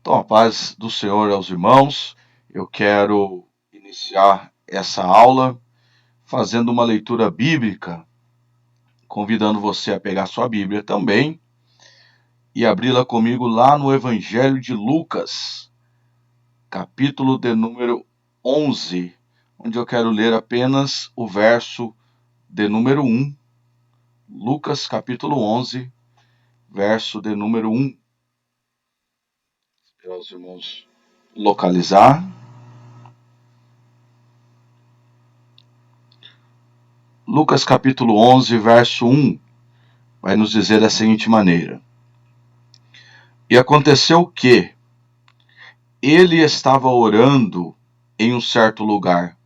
Então, a paz do Senhor aos irmãos. Eu quero iniciar essa aula fazendo uma leitura bíblica, convidando você a pegar sua Bíblia também e abri-la comigo lá no Evangelho de Lucas, capítulo de número 11, onde eu quero ler apenas o verso de número 1. Lucas, capítulo 11, verso de número 1. Para os irmãos localizar. Lucas capítulo 11, verso 1, vai nos dizer da seguinte maneira: E aconteceu que ele estava orando em um certo lugar,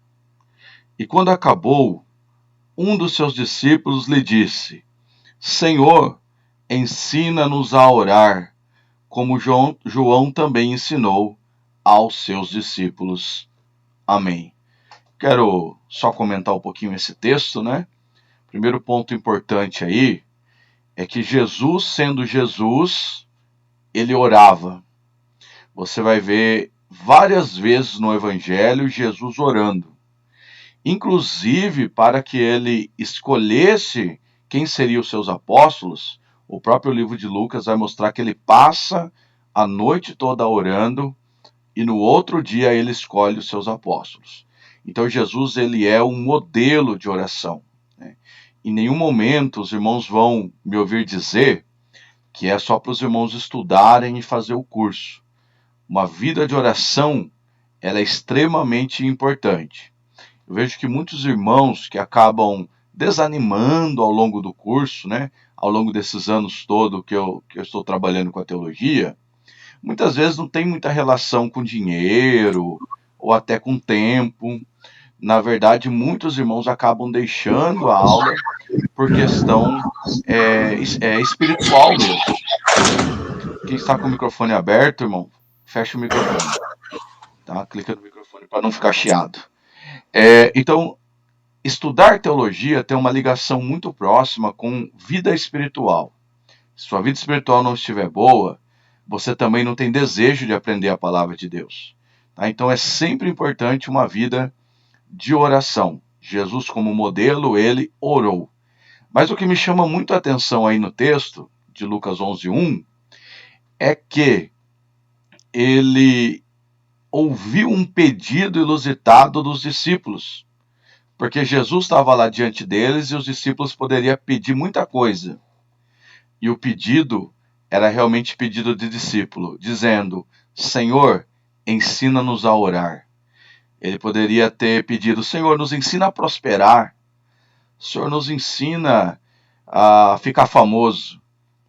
e quando acabou, um dos seus discípulos lhe disse: Senhor, ensina-nos a orar, como João também ensinou aos seus discípulos. Amém. Quero só comentar um pouquinho esse texto, né? Primeiro ponto importante aí é que Jesus, sendo Jesus, ele orava. Você vai ver várias vezes no Evangelho Jesus orando. Inclusive, para que ele escolhesse quem seriam os seus apóstolos, o próprio livro de Lucas vai mostrar que ele passa a noite toda orando e no outro dia ele escolhe os seus apóstolos. Então Jesus ele é um modelo de oração. Em nenhum momento os irmãos vão me ouvir dizer que é só para os irmãos estudarem e fazer o curso. Uma vida de oração, ela é extremamente importante. Eu vejo que muitos irmãos que acabam desanimando ao longo do curso, né, ao longo desses anos todos que eu estou trabalhando com a teologia, muitas vezes não tem muita relação com dinheiro ou até com tempo. Na verdade, muitos irmãos acabam deixando a aula por questão espiritual mesmo. Quem está com o microfone aberto, irmão, fecha o microfone. Tá? Clica no microfone para não ficar chiado. Então, estudar teologia tem uma ligação muito próxima com vida espiritual. Se sua vida espiritual não estiver boa, você também não tem desejo de aprender a palavra de Deus. Tá? Então, é sempre importante uma vida de oração. Jesus, como modelo, ele orou. Mas o que me chama muito a atenção aí no texto de Lucas 11:1 é que ele ouviu um pedido inusitado dos discípulos, porque Jesus estava lá diante deles e os discípulos poderiam pedir muita coisa. E o pedido era realmente pedido de discípulo, dizendo: Senhor, ensina-nos a orar. Ele poderia ter pedido: Senhor, nos ensina a prosperar. Senhor, nos ensina a ficar famoso.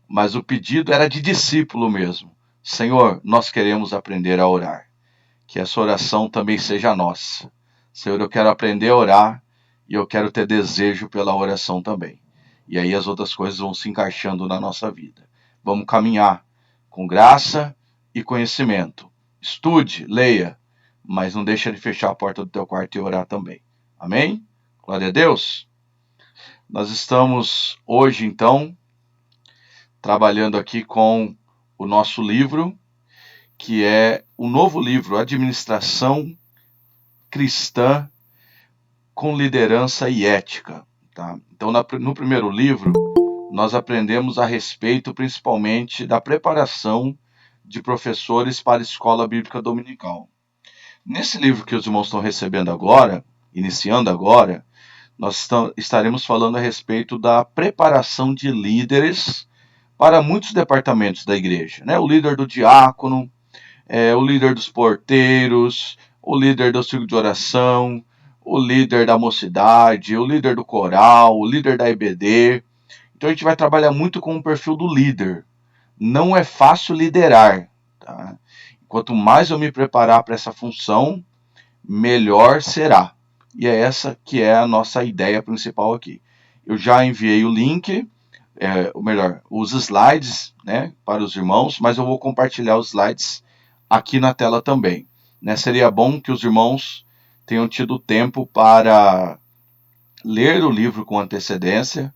Mas o pedido era de discípulo mesmo. Senhor, nós queremos aprender a orar. Que essa oração também seja nossa. Senhor, eu quero aprender a orar e eu quero ter desejo pela oração também. E aí as outras coisas vão se encaixando na nossa vida. Vamos caminhar com graça e conhecimento. Estude, leia, mas não deixe de fechar a porta do teu quarto e orar também. Amém? Glória a Deus. Nós estamos hoje, então, trabalhando aqui com o nosso livro, que é o novo livro, Administração Cristã com Liderança e Ética. Tá? Então, no primeiro livro, nós aprendemos a respeito, principalmente, da preparação de professores para a escola bíblica dominical. Nesse livro que os irmãos estão recebendo agora, iniciando agora, nós estaremos falando a respeito da preparação de líderes para muitos departamentos da igreja. Né? O líder do diácono, o líder dos porteiros, o líder do círculo de oração, o líder da mocidade, o líder do coral, o líder da EBD. Então a gente vai trabalhar muito com o perfil do líder. Não é fácil liderar. Tá? Quanto mais eu me preparar para essa função, melhor será. E é essa que é a nossa ideia principal aqui. Eu já enviei o link, ou melhor, os slides, né, para os irmãos, mas eu vou compartilhar os slides aqui na tela também. Né? Seria bom que os irmãos tenham tido tempo para ler o livro com antecedência.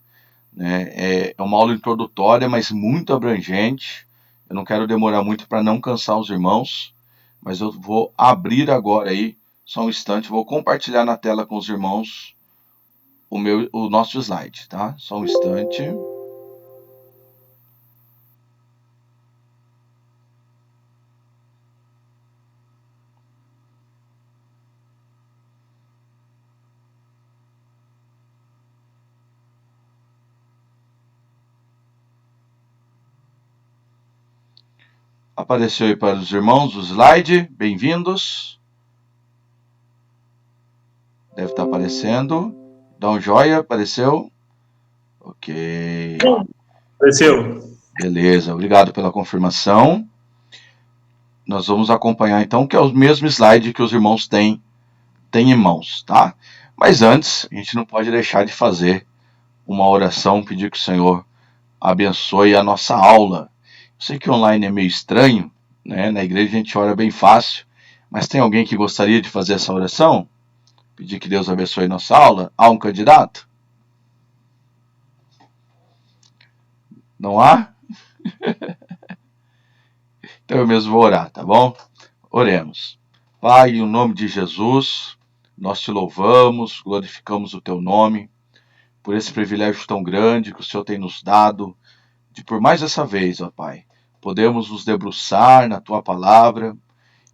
Né? É uma aula introdutória, mas muito abrangente. Eu não quero demorar muito para não cansar os irmãos, mas eu vou abrir agora aí, só um instante, vou compartilhar na tela com os irmãos o nosso slide, tá? Só um instante. Apareceu aí para os irmãos o slide, bem-vindos. Deve estar aparecendo. Dá um joia, apareceu. Ok. Apareceu. Beleza, obrigado pela confirmação. Nós vamos acompanhar então, que é o mesmo slide que os irmãos têm em mãos, tá? Mas antes, a gente não pode deixar de fazer uma oração, pedir que o Senhor abençoe a nossa aula. Eu sei que online é meio estranho, né? Na igreja a gente ora bem fácil, mas tem alguém que gostaria de fazer essa oração? Pedir que Deus abençoe nossa aula? Há um candidato? Não há? Então eu mesmo vou orar, tá bom? Oremos. Pai, em nome de Jesus, nós te louvamos, glorificamos o teu nome, por esse privilégio tão grande que o Senhor tem nos dado, de por mais essa vez, ó Pai, podemos nos debruçar na tua palavra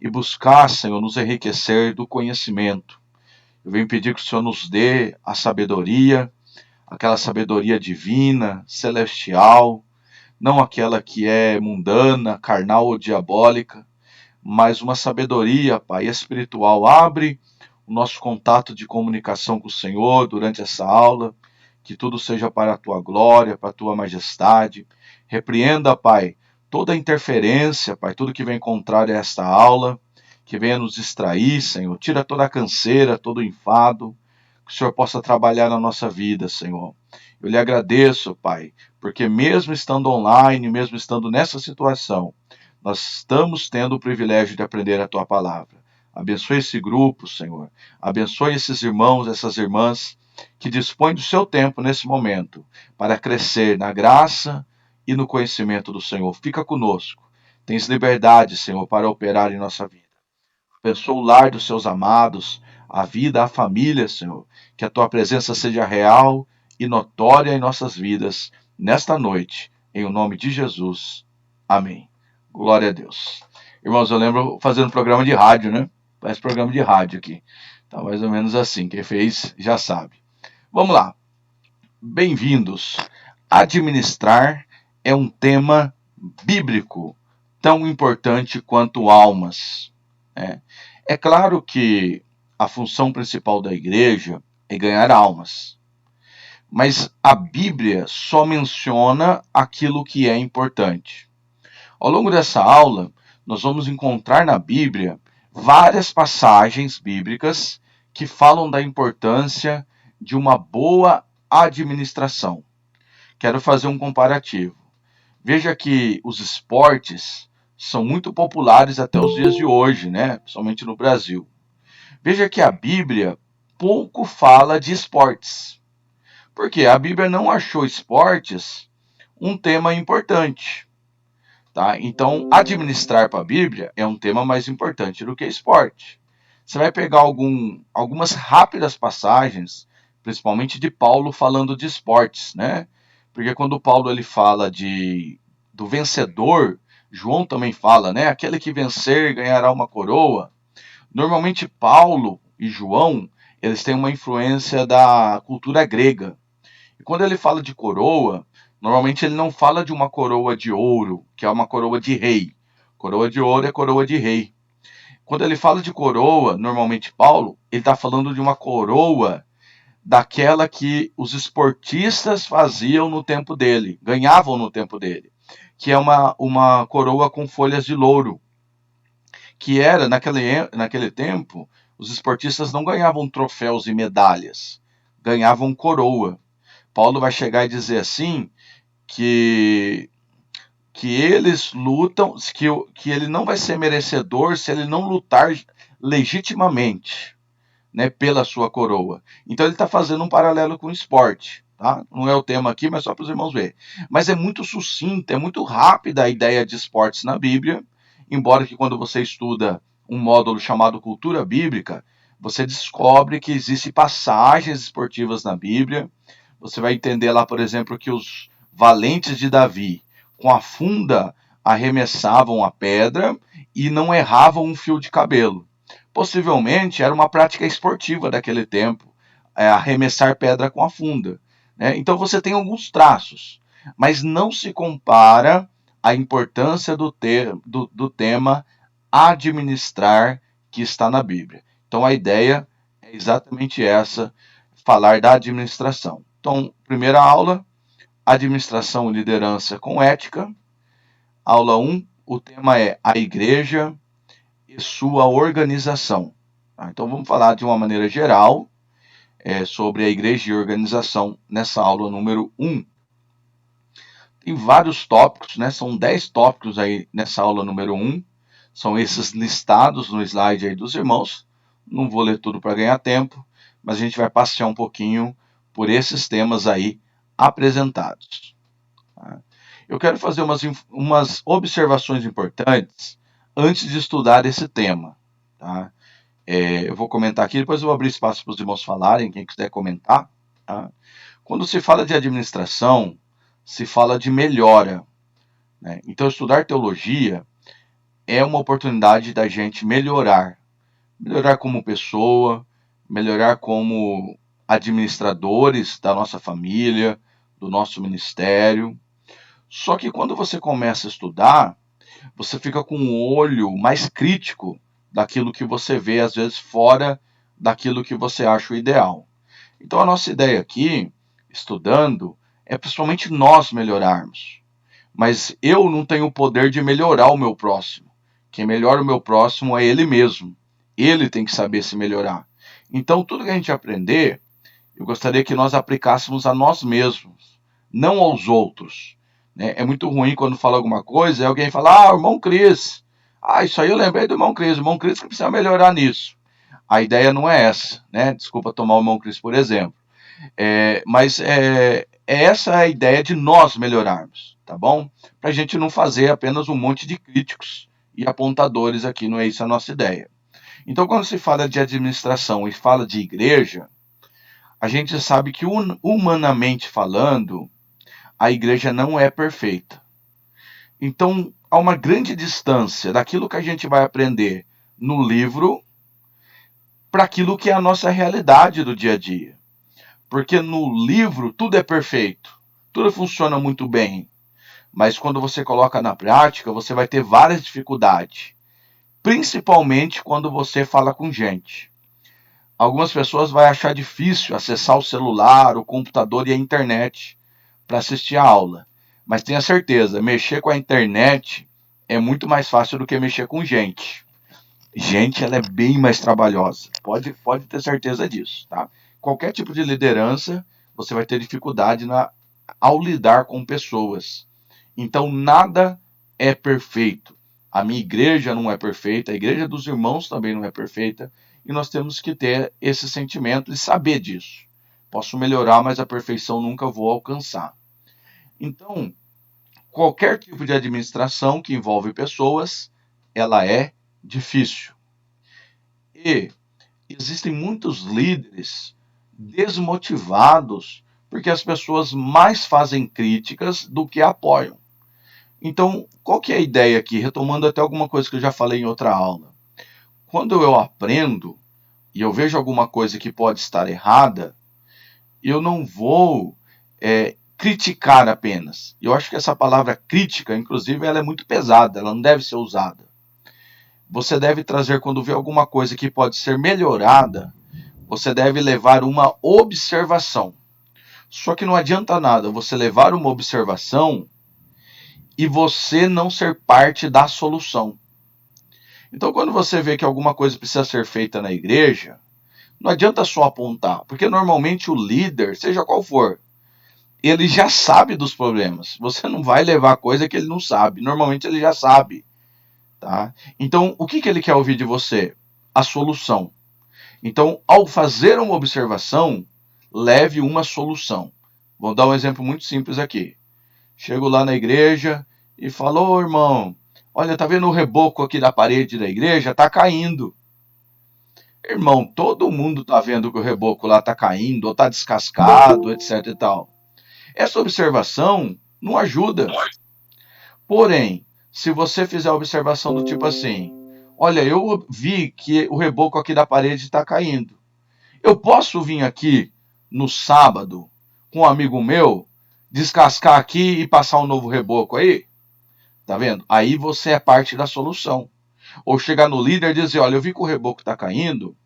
e buscar, Senhor, nos enriquecer do conhecimento. Eu venho pedir que o Senhor nos dê a sabedoria, aquela sabedoria divina, celestial, não aquela que é mundana, carnal ou diabólica, mas uma sabedoria, Pai, espiritual. Abre o nosso contato de comunicação com o Senhor durante essa aula, que tudo seja para a tua glória, para a tua majestade. Repreenda, Pai, toda interferência, Pai, tudo que vem contrário a esta aula, que venha nos distrair, Senhor. Tira toda a canseira, todo o enfado, que o Senhor possa trabalhar na nossa vida, Senhor. Eu lhe agradeço, Pai, porque mesmo estando online, mesmo estando nessa situação, nós estamos tendo o privilégio de aprender a tua palavra. Abençoe esse grupo, Senhor. Abençoe esses irmãos, essas irmãs que dispõem do seu tempo nesse momento para crescer na graça e no conhecimento do Senhor. Fica conosco. Tens liberdade, Senhor, para operar em nossa vida. Abençoa o lar dos seus amados, a vida, a família, Senhor. Que a tua presença seja real e notória em nossas vidas nesta noite. Em o nome de Jesus. Amém. Glória a Deus. Irmãos, eu lembro fazendo programa de rádio, né? Faz programa de rádio aqui. Tá mais ou menos assim. Quem fez já sabe. Vamos lá. Bem-vindos. Administrar é um tema bíblico tão importante quanto almas. É claro que a função principal da igreja é ganhar almas. Mas a Bíblia só menciona aquilo que é importante. Ao longo dessa aula, nós vamos encontrar na Bíblia várias passagens bíblicas que falam da importância de uma boa administração. Quero fazer um comparativo. Veja que os esportes são muito populares até os dias de hoje, né? Principalmente no Brasil. Veja que a Bíblia pouco fala de esportes. Porque a Bíblia não achou esportes um tema importante. Tá? Então, administrar para a Bíblia é um tema mais importante do que esporte. Você vai pegar algumas rápidas passagens, principalmente de Paulo falando de esportes, né? Porque quando Paulo ele fala do vencedor, João também fala, né? Aquele que vencer ganhará uma coroa. Normalmente Paulo e João, eles têm uma influência da cultura grega. E quando ele fala de coroa, normalmente ele não fala de uma coroa de ouro, que é uma coroa de rei. Coroa de ouro é coroa de rei. Quando ele fala de coroa, normalmente Paulo, ele está falando de uma coroa daquela que os esportistas faziam no tempo dele, ganhavam no tempo dele, que é uma coroa com folhas de louro, que era, naquele tempo, os esportistas não ganhavam troféus e medalhas, ganhavam coroa. Paulo vai chegar e dizer assim, que eles lutam, que ele não vai ser merecedor se ele não lutar legitimamente, né, pela sua coroa. Então ele está fazendo um paralelo com o esporte. tá? Não é o tema aqui, mas só para os irmãos verem. Mas é muito sucinta, é muito rápida a ideia de esportes na Bíblia, embora que quando você estuda um módulo chamado Cultura Bíblica, você descobre que existem passagens esportivas na Bíblia. Você vai entender lá, por exemplo, que os valentes de Davi, com a funda, arremessavam a pedra e não erravam um fio de cabelo. Possivelmente era uma prática esportiva daquele tempo, arremessar pedra com a funda, né? Então você tem alguns traços, mas não se compara à importância do tema administrar que está na Bíblia. Então a ideia é exatamente essa, falar da administração. Então, primeira aula, administração e liderança com ética. Aula 1, o tema é a igreja e sua organização. Então vamos falar de uma maneira geral sobre a igreja e organização nessa aula número 1. Tem vários tópicos, né? São 10 tópicos aí nessa aula número 1. São esses listados no slide aí dos irmãos. Não vou ler tudo para ganhar tempo, mas a gente vai passear um pouquinho por esses temas aí apresentados. Eu quero fazer umas observações importantes antes de estudar esse tema. Tá? Eu vou comentar aqui, depois eu vou abrir espaço para os irmãos falarem, quem quiser comentar. Tá? Quando se fala de administração, se fala de melhora, né? Então, estudar teologia é uma oportunidade da gente melhorar como pessoa, melhorar como administradores da nossa família, do nosso ministério. Só que quando você começa a estudar, você fica com um olho mais crítico daquilo que você vê, às vezes, fora daquilo que você acha o ideal. Então, a nossa ideia aqui, estudando, é principalmente nós melhorarmos. Mas eu não tenho o poder de melhorar o meu próximo. Quem melhora o meu próximo é ele mesmo. Ele tem que saber se melhorar. Então, tudo que a gente aprender, eu gostaria que nós aplicássemos a nós mesmos, não aos outros. É muito ruim quando fala alguma coisa e alguém fala, irmão Cris. Isso aí eu lembrei do irmão Cris que precisa melhorar nisso. A ideia não é essa, né? Desculpa tomar o irmão Cris por exemplo. Mas essa a ideia de nós melhorarmos, tá bom? Para a gente não fazer apenas um monte de críticos e apontadores aqui, não é isso a nossa ideia. Então, quando se fala de administração e fala de igreja, a gente sabe que, humanamente falando, a igreja não é perfeita. Então, há uma grande distância daquilo que a gente vai aprender no livro para aquilo que é a nossa realidade do dia a dia. Porque no livro tudo é perfeito, tudo funciona muito bem. Mas quando você coloca na prática, você vai ter várias dificuldades. Principalmente quando você fala com gente. Algumas pessoas vão achar difícil acessar o celular, o computador e a internet para assistir a aula. Mas tenha certeza, mexer com a internet é muito mais fácil do que mexer com gente. Gente, ela é bem mais trabalhosa. Pode ter certeza disso, tá? Qualquer tipo de liderança, você vai ter dificuldade ao lidar com pessoas. Então, nada é perfeito. A minha igreja não é perfeita, a igreja dos irmãos também não é perfeita, e nós temos que ter esse sentimento e saber disso. Posso melhorar, mas a perfeição nunca vou alcançar. Então, qualquer tipo de administração que envolve pessoas, ela é difícil. E existem muitos líderes desmotivados porque as pessoas mais fazem críticas do que apoiam. Então, qual que é a ideia aqui? Retomando até alguma coisa que eu já falei em outra aula. Quando eu aprendo e eu vejo alguma coisa que pode estar errada, eu não vou criticar apenas. Eu acho que essa palavra crítica, inclusive, ela é muito pesada, ela não deve ser usada. Você deve trazer, quando vê alguma coisa que pode ser melhorada, você deve levar uma observação. Só que não adianta nada você levar uma observação e você não ser parte da solução. Então, quando você vê que alguma coisa precisa ser feita na igreja, não adianta só apontar, porque normalmente o líder, seja qual for, ele já sabe dos problemas. Você não vai levar coisa que ele não sabe. Normalmente ele já sabe. Tá? Então, o que ele quer ouvir de você? A solução. Então, ao fazer uma observação, leve uma solução. Vou dar um exemplo muito simples aqui. Chego lá na igreja e falo: ô irmão, olha, tá vendo o reboco aqui da parede da igreja? Tá caindo. Irmão, todo mundo tá vendo que o reboco lá tá caindo, ou tá descascado, etc e tal. Essa observação não ajuda. Porém, se você fizer a observação do tipo assim: olha, eu vi que o reboco aqui da parede está caindo. Eu posso vir aqui no sábado com um amigo meu, descascar aqui e passar um novo reboco aí? Tá vendo? Aí você é parte da solução. Ou chegar no líder e dizer: olha, eu vi que o reboco está caindo,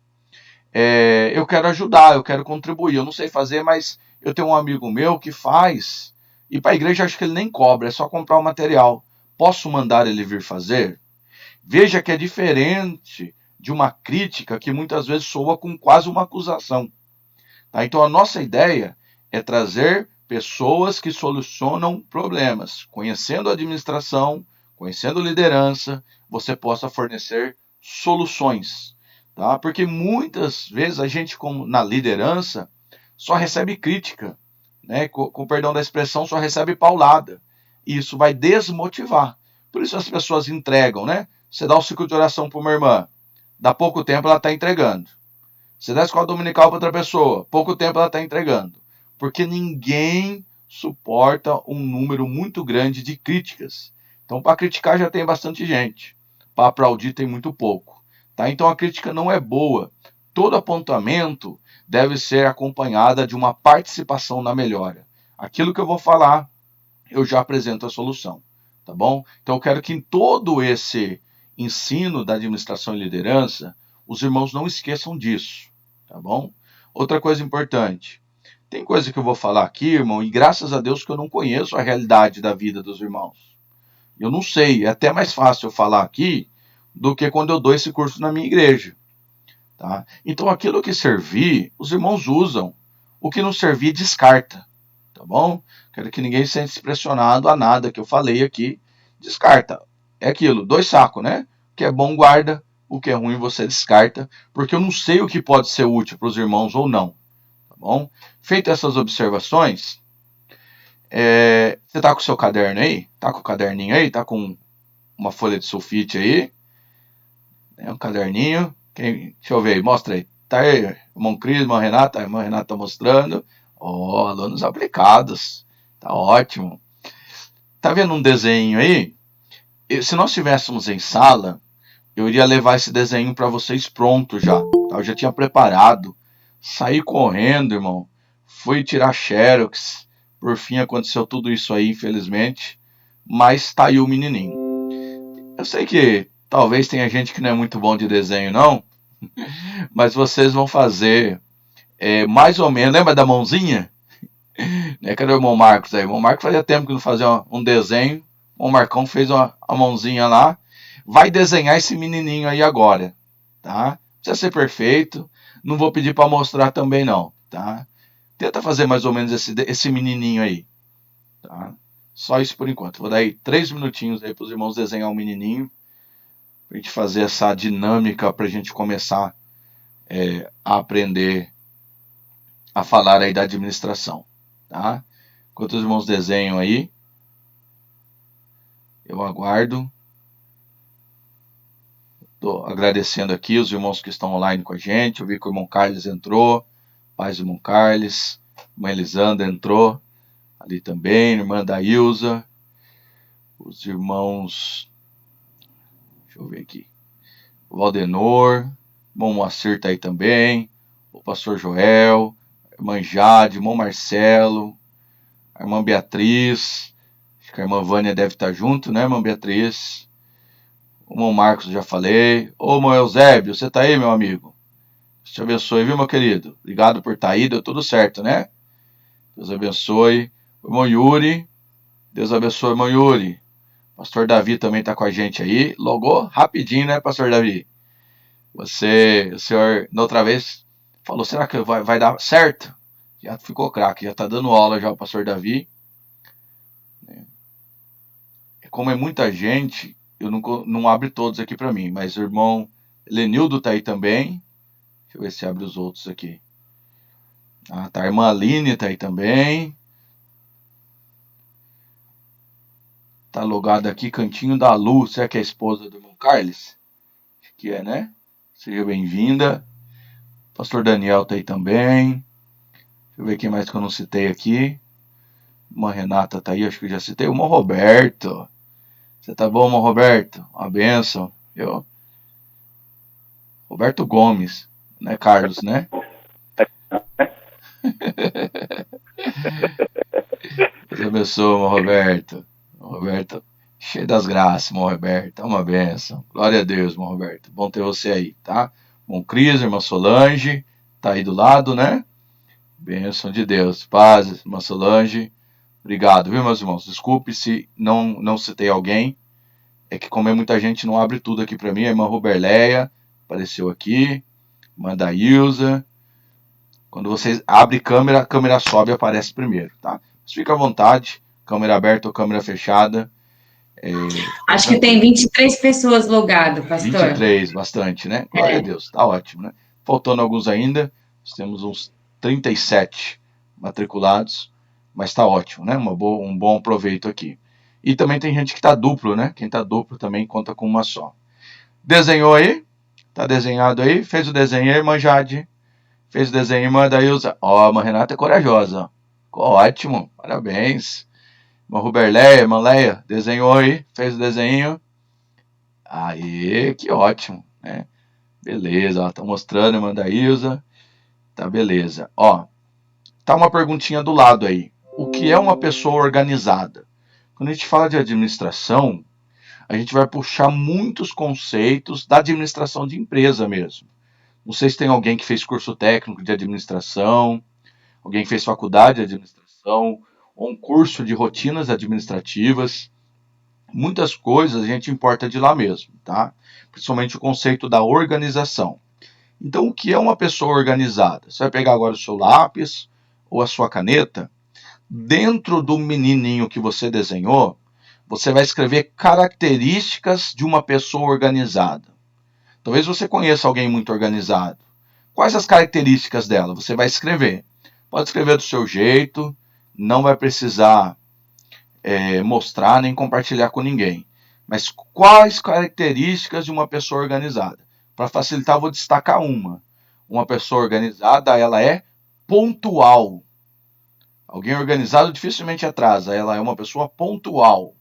eu quero ajudar, eu quero contribuir. Eu não sei fazer, mas eu tenho um amigo meu que faz. E para a igreja acho que ele nem cobra, é só comprar o material. Posso mandar ele vir fazer? Veja que é diferente de uma crítica que muitas vezes soa com quase uma acusação. Tá? Então a nossa ideia é trazer pessoas que solucionam problemas. Conhecendo a administração, conhecendo liderança, você possa fornecer soluções. Tá? Porque muitas vezes a gente, como na liderança, só recebe crítica, né? Com perdão da expressão, só recebe paulada. E isso vai desmotivar. Por isso as pessoas entregam, né? Você dá um ciclo de oração para uma irmã, dá pouco tempo ela está entregando. Você dá a escola dominical para outra pessoa, pouco tempo ela está entregando. Porque ninguém suporta um número muito grande de críticas. Então, para criticar já tem bastante gente. Para aplaudir tem muito pouco. Tá? Então, a crítica não é boa. Todo apontamento deve ser acompanhada de uma participação na melhora. Aquilo que eu vou falar, eu já apresento a solução. Tá bom? Então, eu quero que em todo esse ensino da administração e liderança, os irmãos não esqueçam disso. Tá bom? Outra coisa importante. Tem coisa que eu vou falar aqui, irmão, e graças a Deus que eu não conheço a realidade da vida dos irmãos. Eu não sei, é até mais fácil eu falar aqui do que quando eu dou esse curso na minha igreja. Tá? Então aquilo que servir, os irmãos usam. O que não servir, descarta. Tá bom? Quero que ninguém se sente pressionado a nada que eu falei aqui. Descarta. É aquilo, 2 sacos, né? O que é bom, guarda. O que é ruim, você descarta. Porque eu não sei o que pode ser útil para os irmãos ou não. Tá bom? Feito essas observações, você tá com o seu caderno aí? Tá com o caderninho aí? Tá com uma folha de sulfite aí? Um caderninho. Deixa eu ver aí, mostra aí. Tá aí, irmão Cris, irmão Renata. A irmã Renata tá mostrando. Ó, alunos aplicados. Tá ótimo. Tá vendo um desenho aí? Se nós estivéssemos em sala, eu iria levar esse desenho para vocês pronto já. Tá? Eu já tinha preparado. Saí correndo, irmão. Fui tirar xerox. Por fim aconteceu tudo isso aí, infelizmente. Mas tá aí o menininho. Eu sei que talvez tenha gente que não é muito bom de desenho, não. Mas vocês vão fazer mais ou menos. Lembra da mãozinha? Cadê o irmão Marcos aí? O irmão Marcos fazia tempo que não fazia um desenho. O Marcão fez a mãozinha lá. Vai desenhar esse menininho aí agora. Tá? Não precisa ser perfeito. Não vou pedir para mostrar também não. Tá? Tenta fazer mais ou menos esse menininho aí. Tá? Só isso por enquanto. Vou dar aí 3 minutinhos aí para os irmãos desenhar um menininho. Para a gente fazer essa dinâmica, para a gente começar a aprender a falar aí da administração. Tá? Enquanto os irmãos desenham aí, eu aguardo. Estou agradecendo aqui os irmãos que estão online com a gente. Eu vi que o irmão Carlos entrou. Paz do irmão Carlos. Irmã Elisandra entrou ali também. Irmã Dailza. Os irmãos... Deixa eu ver aqui. O Valdenor. Irmão Moacir está aí também. O pastor Joel. A irmã Jade. Irmão Marcelo. A irmã Beatriz. Acho que a irmã Vânia deve estar junto, né, irmã Beatriz? O irmão Marcos, já falei. Ô, irmão Eusébio, você tá aí, meu amigo? Deus te abençoe, viu, meu querido? Obrigado por estar aí, deu tudo certo, né? Deus abençoe. O irmão Yuri, Deus abençoe, irmão Yuri. Pastor Davi também tá com a gente aí. Logou rapidinho, né, pastor Davi? O senhor, na outra vez, falou, será que vai dar certo? Já ficou craque, já tá dando aula já o pastor Davi. Como é muita gente, eu não abro todos aqui para mim, mas o irmão Lenildo tá aí também. Deixa eu ver se abre os outros aqui. Tá, a irmã Aline tá aí também. Tá logado aqui, Cantinho da Lu. Será que é a esposa do irmão Carlos? Acho que é, né? Seja bem-vinda. Pastor Daniel tá aí também. Deixa eu ver quem mais que eu não citei aqui. Uma Renata tá aí, acho que eu já citei. O irmão Roberto. Você tá bom, irmão Roberto? Uma bênção. Eu... Roberto Gomes. Né, Carlos, né? Deus abençoe, irmão Roberto. Roberto, cheio das graças, irmão Roberto. É uma bênção. Glória a Deus, irmão Roberto. Bom ter você aí, tá? Irmão Cris, irmã Solange, tá aí do lado, né? Bênção de Deus. Paz, irmã Solange. Obrigado, viu, meus irmãos? Desculpe se não citei alguém. É que como é muita gente, não abre tudo aqui para mim. A irmã Ruberleia apareceu aqui. Irmã Daílza. Quando vocês abrem câmera, a câmera sobe e aparece primeiro, tá? Mas fica à vontade. Câmera aberta ou câmera fechada. Acho que tem 23 pessoas logadas, pastor. 23, bastante, né? Glória a Deus, tá ótimo, né? Faltando alguns ainda. Nós temos uns 37 matriculados. Mas tá ótimo, né? Um bom proveito aqui. E também tem gente que tá duplo, né? Quem tá duplo também conta com uma só. Desenhou aí? Tá desenhado aí? Fez o desenho aí, irmã Jade? Fez o desenho, irmã Daílza? Ó, a irmã Renata é corajosa. Ficou ótimo, parabéns. Irmã Ruberleia, irmã Leia, desenhou aí? Fez o desenho? Aí, que ótimo, né? Beleza, ó, tá mostrando, irmã Daílza. Tá beleza. Ó, tá uma perguntinha do lado aí. O que é uma pessoa organizada? Quando a gente fala de administração, a gente vai puxar muitos conceitos da administração de empresa mesmo. Não sei se tem alguém que fez curso técnico de administração, alguém que fez faculdade de administração, ou um curso de rotinas administrativas. Muitas coisas a gente importa de lá mesmo, tá? Principalmente o conceito da organização. Então, o que é uma pessoa organizada? Você vai pegar agora o seu lápis ou a sua caneta. Dentro do menininho que você desenhou, você vai escrever características de uma pessoa organizada. Talvez você conheça alguém muito organizado. Quais as características dela? Você vai escrever. Pode escrever do seu jeito, não vai precisar mostrar nem compartilhar com ninguém. Mas quais características de uma pessoa organizada? Para facilitar, vou destacar uma. Uma pessoa organizada, ela é pontual. Alguém organizado dificilmente atrasa, ela é uma pessoa pontual.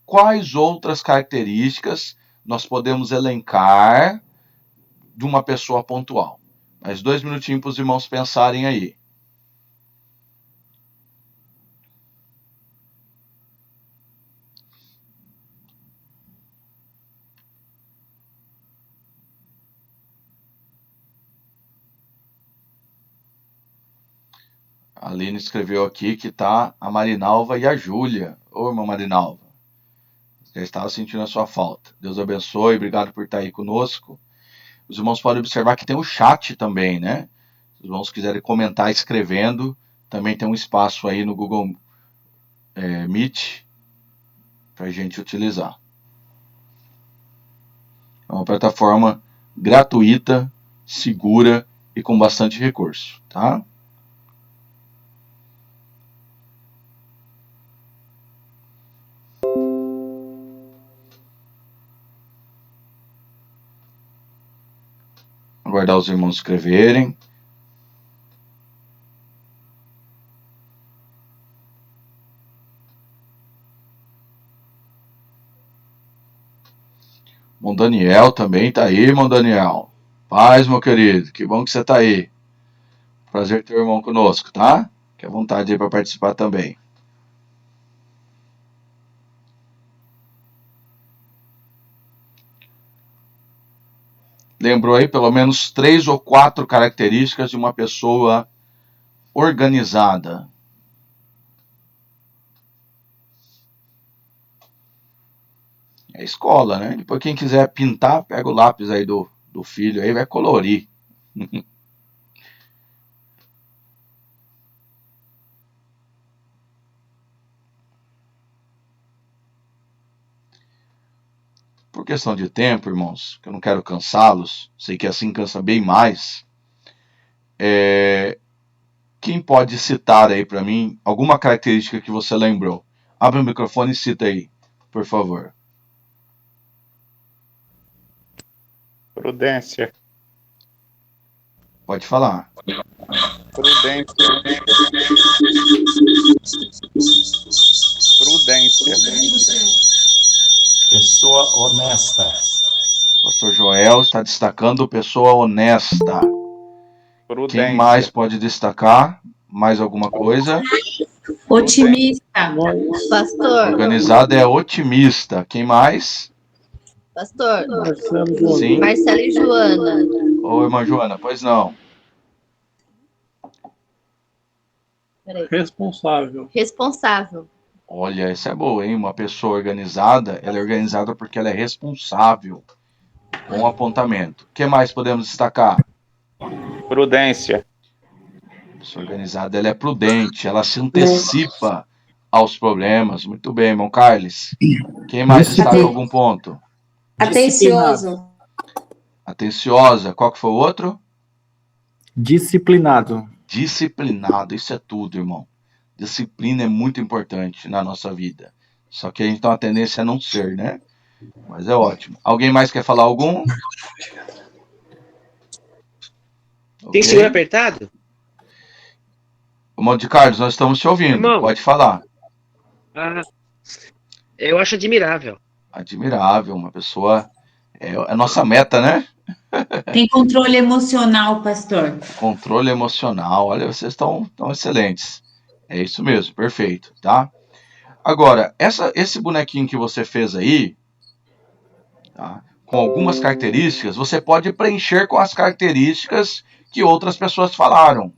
Quais outras características nós podemos elencar de uma pessoa pontual? Mais 2 minutinhos para os irmãos pensarem aí. A Aline escreveu aqui que tá a Marinalva e a Júlia. Ô, irmã Marinalva, já estava sentindo a sua falta. Deus abençoe, obrigado por estar aí conosco. Os irmãos podem observar que tem o chat também, né? Se os irmãos quiserem comentar escrevendo, também tem um espaço aí no Google Meet para a gente utilizar. É uma plataforma gratuita, segura e com bastante recurso, tá? Aguardar os irmãos escreverem. Irmão Daniel também tá aí, irmão Daniel. Paz, meu querido. Que bom que você tá aí. Prazer ter o irmão conosco, tá? Fique à vontade aí para participar também. Lembrou aí pelo menos 3 ou 4 características de uma pessoa organizada. É escola, né? Depois quem quiser pintar, pega o lápis aí do filho aí, vai colorir. Por questão de tempo, irmãos, que eu não quero cansá-los, sei que assim cansa bem mais. Quem pode citar aí para mim alguma característica que você lembrou? Abre o microfone e cita aí. por favor. Prudência. Pode falar. Prudência. Prudência. Pessoa honesta. Pastor Joel está destacando pessoa honesta. Prudência. Quem mais pode destacar? Mais alguma coisa? Otimista. Pastor, Organizada é otimista. Quem mais? pastor, Sim. Marcelo e Joana. Oi, irmã Joana, pois não. Peraí. Responsável. Olha, essa é boa, hein? Uma pessoa organizada, ela é organizada porque ela é responsável. Bom apontamento. O que mais podemos destacar? Prudência. A pessoa organizada, ela é prudente, ela se antecipa aos problemas. Muito bem, irmão Carlos. Quem mais destaca algum ponto? Atencioso. Atenciosa. Qual que foi o outro? Disciplinado. Disciplinado. Isso é tudo, irmão. Disciplina é muito importante na nossa vida. Só que a gente tem uma tendência a não ser, né? Mas é ótimo. Alguém mais quer falar algum? Tem que segurar apertado? Irmão de Carlos, nós estamos te ouvindo. Irmão. Pode falar. Eu acho admirável. Admirável, uma pessoa... É a nossa meta, né? Tem controle emocional, pastor. Controle emocional. Olha, vocês estão excelentes. É isso mesmo, perfeito, tá? Agora, esse bonequinho que você fez aí, tá? Com algumas características, você pode preencher com as características que outras pessoas falaram.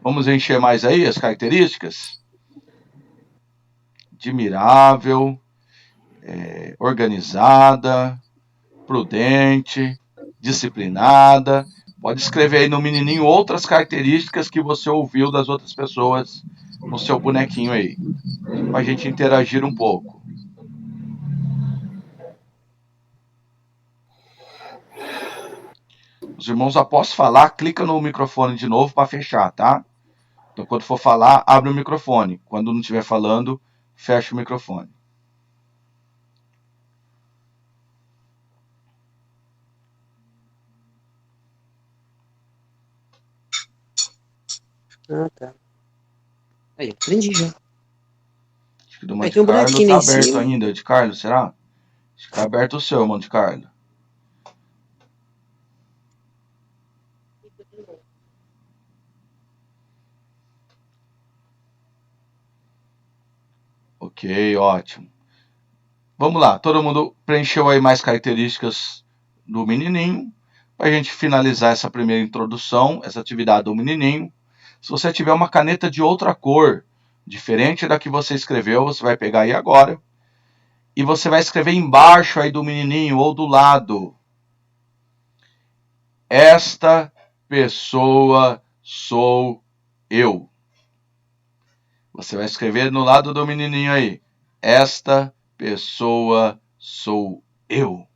Vamos encher mais aí as características? Admirável, organizada, prudente, disciplinada. Pode escrever aí no menininho outras características que você ouviu das outras pessoas no seu bonequinho aí, para a gente interagir um pouco. Os irmãos, após falar, clica no microfone de novo para fechar, tá? Então, quando for falar, abre o microfone. Quando não estiver falando, fecha o microfone. Tá. Aí, aprendi já. Acho que do irmão de tem um Carlos bonequinho tá lá em aberto cima. ainda. De Carlos, será? Acho que tá aberto o seu, irmão de Carlos. Ok, ótimo. Vamos lá, todo mundo preencheu aí mais características do menininho. Para a gente finalizar essa primeira introdução, essa atividade do menininho. Se você tiver uma caneta de outra cor, diferente da que você escreveu, você vai pegar aí agora. E você vai escrever embaixo aí do menininho ou do lado. Esta pessoa sou eu. Você vai escrever no lado do menininho aí. Esta pessoa sou eu.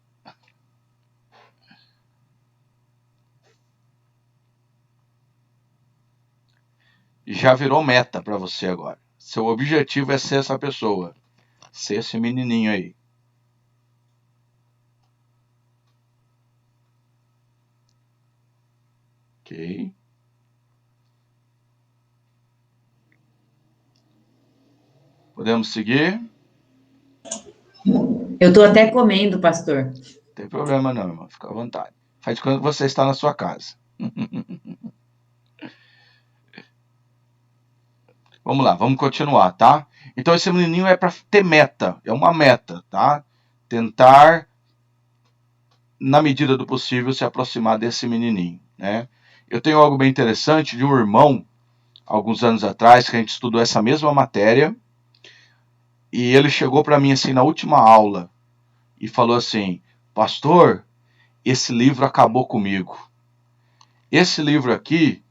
Já virou meta para você agora. Seu objetivo é ser essa pessoa. Ser esse menininho aí. Ok. Podemos seguir? Eu estou até comendo, pastor. Não tem problema não, irmão. Fica à vontade. Faz de conta que você está na sua casa. Vamos lá, vamos continuar, tá? Então esse menininho é para ter meta. É uma meta, tá? Tentar, na medida do possível, se aproximar desse menininho, né? Eu tenho algo bem interessante de um irmão, alguns anos atrás, que a gente estudou essa mesma matéria. E ele chegou para mim assim na última aula e falou assim: pastor, esse livro acabou comigo. Esse livro aqui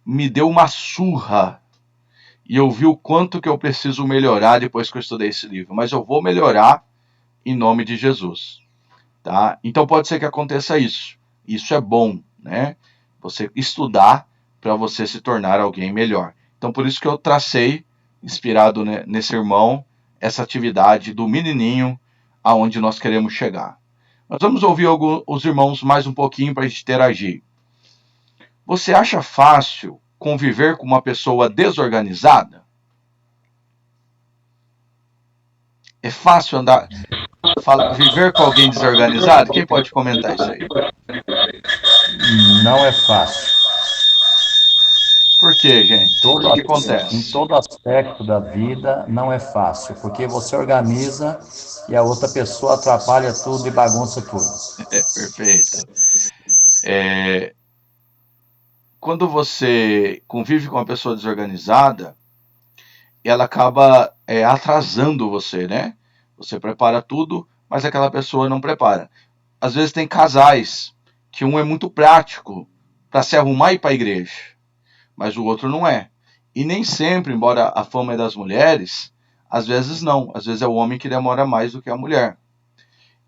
me deu uma surra e eu vi o quanto que eu preciso melhorar depois que eu estudei esse livro. Mas eu vou melhorar em nome de Jesus. Tá? Então pode ser que aconteça isso. Isso é bom, né? Você estudar para você se tornar alguém melhor. Então por isso que eu tracei, inspirado nesse irmão, essa atividade do menininho aonde nós queremos chegar. Nós vamos ouvir os irmãos mais um pouquinho para a gente interagir. Você acha fácil conviver com uma pessoa desorganizada? É fácil viver com alguém desorganizado? Quem pode comentar isso aí? Não é fácil. Por quê, gente? O que acontece? Em todo aspecto da vida não é fácil, porque você organiza e a outra pessoa atrapalha tudo e bagunça tudo. Perfeito. Quando você convive com uma pessoa desorganizada, ela acaba atrasando você, né? Você prepara tudo, mas aquela pessoa não prepara. Às vezes tem casais que um é muito prático para se arrumar e ir para a igreja, mas o outro não é. E nem sempre, embora a fama é das mulheres, às vezes não. Às vezes é o homem que demora mais do que a mulher.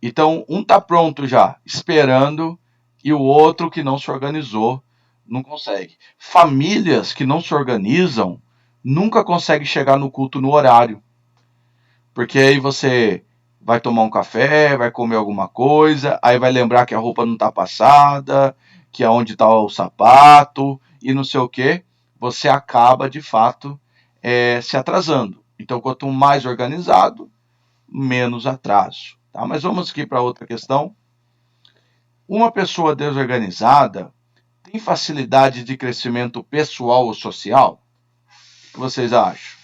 Então, um está pronto já, esperando, e o outro que não se organizou não consegue. Famílias que não se organizam nunca conseguem chegar no culto no horário. Porque aí você vai tomar um café, vai comer alguma coisa, aí vai lembrar que a roupa não está passada, que é onde está o sapato, e não sei o quê. Você acaba, de fato, se atrasando. Então, quanto mais organizado, menos atraso. Tá? Mas vamos aqui para outra questão. Uma pessoa desorganizada tem facilidade de crescimento pessoal ou social? O que vocês acham?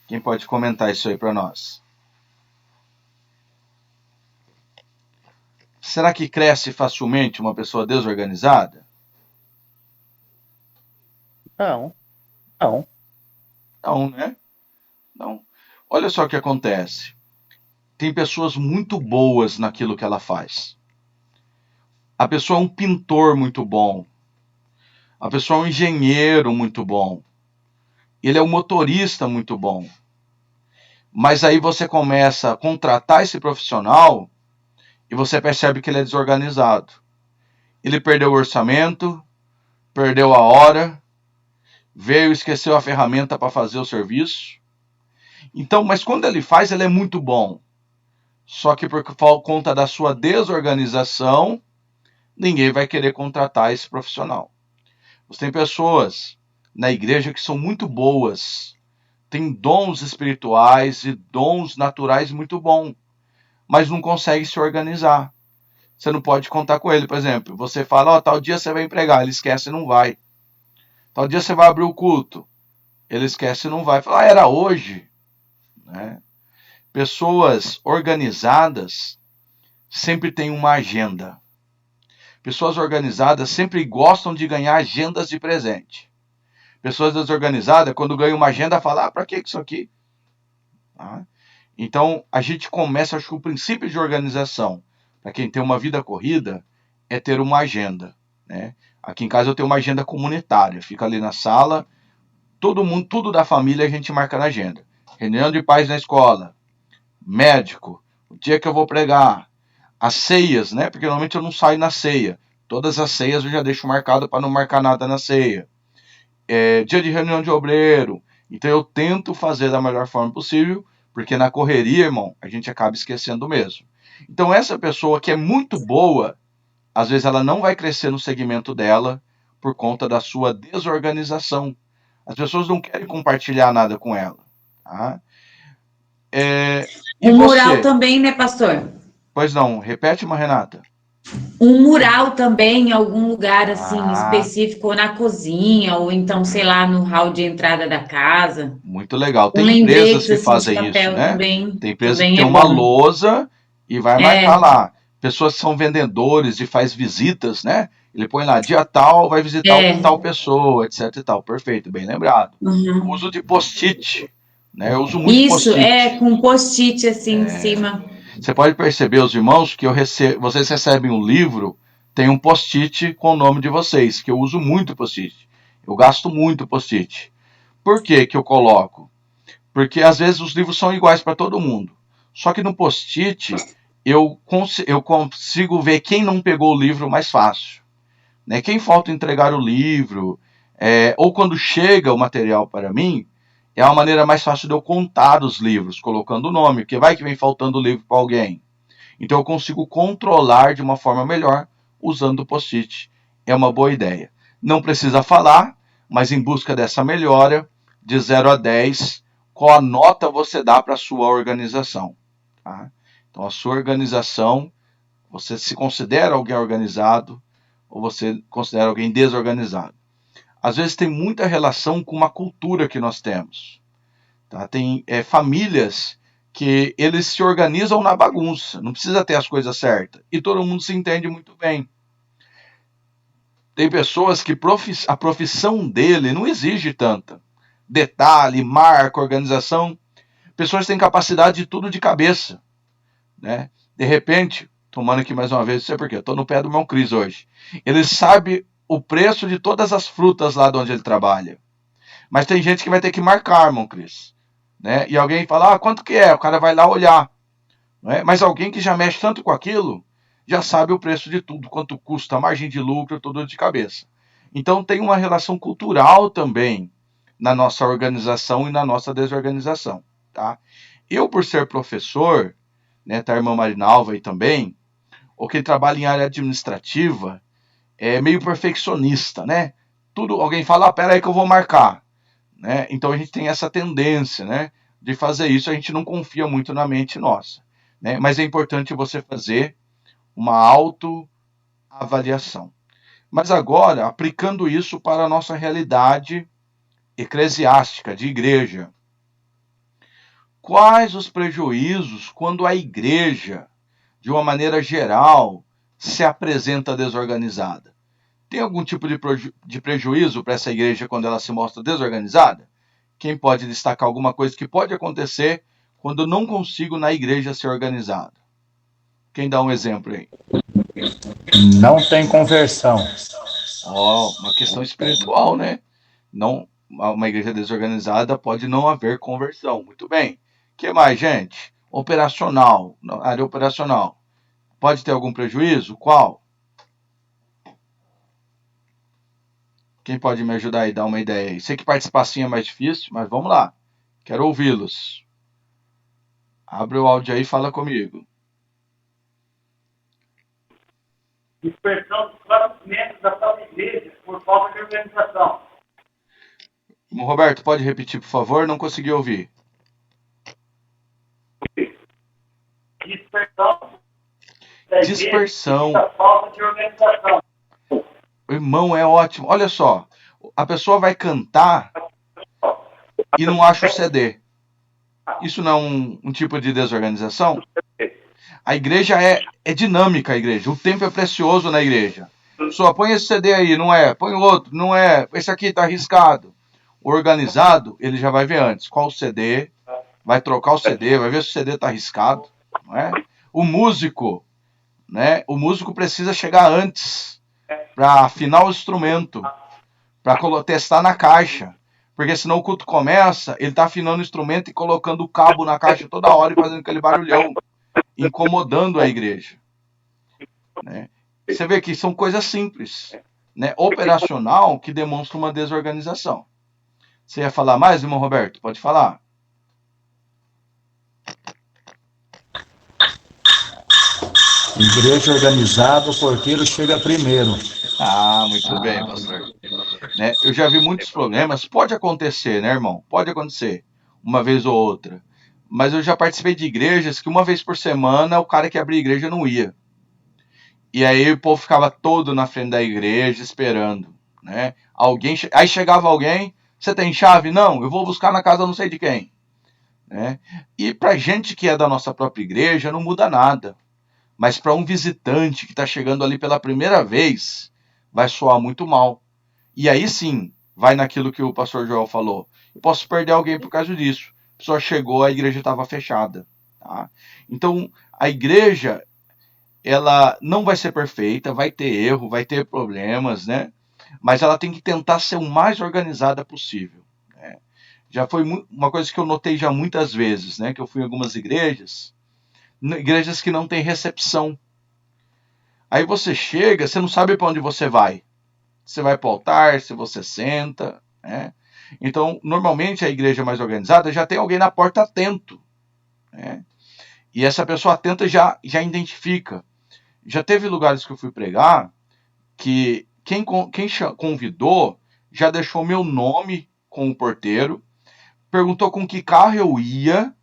Quem pode comentar isso aí para nós? Será que cresce facilmente uma pessoa desorganizada? Não, Não, né? Não. Olha só o que acontece. Tem pessoas muito boas naquilo que ela faz. A pessoa é um pintor muito bom. A pessoa é um engenheiro muito bom. Ele é um motorista muito bom. Mas aí você começa a contratar esse profissional e você percebe que ele é desorganizado. Ele perdeu o orçamento, perdeu a hora, veio e esqueceu a ferramenta para fazer o serviço. Então, mas quando ele faz, ele é muito bom. Só que por conta da sua desorganização, ninguém vai querer contratar esse profissional. Você tem pessoas na igreja que são muito boas, têm dons espirituais e dons naturais muito bons, mas não conseguem se organizar. Você não pode contar com ele. Por exemplo, você fala, tal dia você vai pregar, ele esquece e não vai. Tal dia você vai abrir o culto, ele esquece e não vai. Fala, era hoje. Né? Pessoas organizadas sempre têm uma agenda. Pessoas organizadas sempre gostam de ganhar agendas de presente. Pessoas desorganizadas, quando ganham uma agenda, falam, para que isso aqui? Tá? Então, a gente começa, acho que o princípio de organização, para quem tem uma vida corrida, é ter uma agenda. Né? Aqui em casa eu tenho uma agenda comunitária, fica ali na sala, todo mundo, tudo da família a gente marca na agenda. Reunião de pais na escola, médico, o dia que eu vou pregar, as ceias, né? Porque normalmente eu não saio na ceia. Todas as ceias eu já deixo marcado para não marcar nada na ceia. Dia de reunião de obreiro. Então eu tento fazer da melhor forma possível, porque na correria, irmão, a gente acaba esquecendo mesmo. Então essa pessoa que é muito boa, às vezes ela não vai crescer no segmento dela por conta da sua desorganização. As pessoas não querem compartilhar nada com ela. Tá? Um mural também, né, pastor? Pois não, repete, Renata. Um mural também em algum lugar assim específico, ou na cozinha, ou então, sei lá, no hall de entrada da casa. Muito legal. Tem empresas que fazem isso, né? Também, tem empresa que tem uma lousa e vai marcar lá. Pessoas que são vendedores e faz visitas, né? Ele põe lá, dia tal, vai visitar tal pessoa, etc e tal. Perfeito, bem lembrado. Uhum. Uso de post-it, né? Eu uso muito post-it. Isso, com post-it assim em cima. Você pode perceber, os irmãos, que vocês recebem um livro, tem um post-it com o nome de vocês, que eu uso muito post-it. Eu gasto muito post-it. Por que eu coloco? Porque às vezes os livros são iguais para todo mundo. Só que no post-it eu consigo ver quem não pegou o livro mais fácil. Né? Quem falta entregar o livro, ou quando chega o material para mim, É uma maneira mais fácil de eu contar os livros, colocando o nome, porque vai que vem faltando livro para alguém. Então eu consigo controlar de uma forma melhor usando o post-it. É uma boa ideia. Não precisa falar, mas em busca dessa melhora, de 0 a 10, qual a nota você dá para a sua organização? Tá? Então a sua organização, você se considera alguém organizado ou você considera alguém desorganizado? Às vezes tem muita relação com uma cultura que nós temos. Tá? Tem famílias que eles se organizam na bagunça, não precisa ter as coisas certas, e todo mundo se entende muito bem. Tem pessoas que a profissão dele não exige tanta detalhe, marca, organização. Pessoas têm capacidade de tudo de cabeça, né? De repente, tomando aqui mais uma vez, não sei porquê, estou no pé do meu Cris hoje. Ele sabe o preço de todas as frutas lá de onde ele trabalha. Mas tem gente que vai ter que marcar, irmão Cris. Né? E alguém fala, quanto que é? O cara vai lá olhar. Né? Mas alguém que já mexe tanto com aquilo, já sabe o preço de tudo, quanto custa, a margem de lucro, tudo de cabeça. Então tem uma relação cultural também na nossa organização e na nossa desorganização. Tá? Eu, por ser professor, né, tá a irmã Marinalva aí também, ou quem trabalha em área administrativa, é meio perfeccionista, né? Tudo, alguém fala, pera aí que eu vou marcar. Né? Então a gente tem essa tendência, né, de fazer isso, a gente não confia muito na mente nossa. Né? Mas é importante você fazer uma autoavaliação. Mas agora, aplicando isso para a nossa realidade eclesiástica, de igreja. Quais os prejuízos quando a igreja, de uma maneira geral, se apresenta desorganizada? Tem algum tipo de prejuízo para essa igreja quando ela se mostra desorganizada? Quem pode destacar alguma coisa que pode acontecer quando eu não consigo na igreja ser organizado? Quem dá um exemplo aí? Não tem conversão. Uma questão espiritual, né? Não, uma igreja desorganizada pode não haver conversão. Muito bem. O que mais, gente? Operacional, área operacional. Pode ter algum prejuízo? Qual? Quem pode me ajudar aí, dar uma ideia aí? Sei que participar sim é mais difícil, mas vamos lá. Quero ouvi-los. Abre o áudio aí e fala comigo. Dispersão dos próprios membros da própria igreja por falta de organização. Roberto, pode repetir, por favor? Não consegui ouvir. Dispersão. Falta de organização. Irmão, é ótimo. Olha só, a pessoa vai cantar e não acha o CD. Isso não é um tipo de desorganização? A igreja é dinâmica, a igreja. O tempo é precioso na igreja. Só põe esse CD aí, não é? Põe o outro, não é? Esse aqui está arriscado. O organizado, ele já vai ver antes qual o CD, vai trocar o CD, vai ver se o CD está arriscado. Não é? O músico, né? O músico precisa chegar antes para afinar o instrumento, para testar na caixa. Porque senão o culto começa, ele está afinando o instrumento e colocando o cabo na caixa toda hora e fazendo aquele barulhão, incomodando a igreja. Né? Você vê que são coisas simples, né? Operacional, que demonstra uma desorganização. Você ia falar mais, irmão Roberto? Pode falar. Igreja organizada, o porteiro chega primeiro. Muito bem, pastor. Né? Eu já vi muitos problemas. Pode acontecer, né, irmão? Pode acontecer, uma vez ou outra. Mas eu já participei de igrejas que uma vez por semana o cara que abria a igreja não ia. E aí o povo ficava todo na frente da igreja esperando. Né? Aí chegava alguém, você tem chave? Não, eu vou buscar na casa não sei de quem. Né? E pra gente que é da nossa própria igreja não muda nada. Mas para um visitante que está chegando ali pela primeira vez, vai soar muito mal. E aí sim, vai naquilo que o pastor Joel falou. Eu posso perder alguém por causa disso. A pessoa chegou, a igreja estava fechada. Tá? Então, a igreja, ela não vai ser perfeita, vai ter erro, vai ter problemas, né? Mas ela tem que tentar ser o mais organizada possível. Né? Já foi uma coisa que eu notei já muitas vezes, né? Que eu fui em algumas igrejas que não tem recepção. Aí você chega, você não sabe para onde você vai. Você vai para o altar, se você senta. Né? Então, normalmente a igreja mais organizada já tem alguém na porta atento, né? E essa pessoa atenta já identifica. Já teve lugares que eu fui pregar que quem convidou já deixou meu nome com o porteiro, perguntou com que carro eu ia,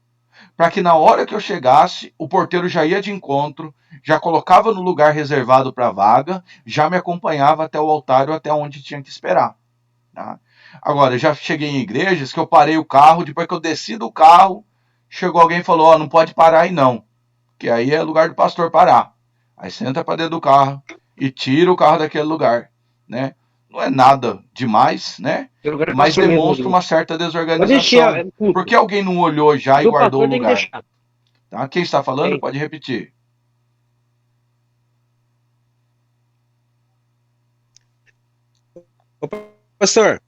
para que na hora que eu chegasse, o porteiro já ia de encontro, já colocava no lugar reservado para a vaga, já me acompanhava até o altar ou até onde tinha que esperar. Tá? Agora, eu já cheguei em igrejas que eu parei o carro, depois que eu desci do carro, chegou alguém e falou, não pode parar aí não, que aí é lugar do pastor parar. Aí senta para dentro do carro e tira o carro daquele lugar, né? Não é nada demais, né? Mas demonstra uma certa desorganização. Por que alguém não olhou já e guardou o lugar? Tá? Quem está falando pode repetir. Pastor,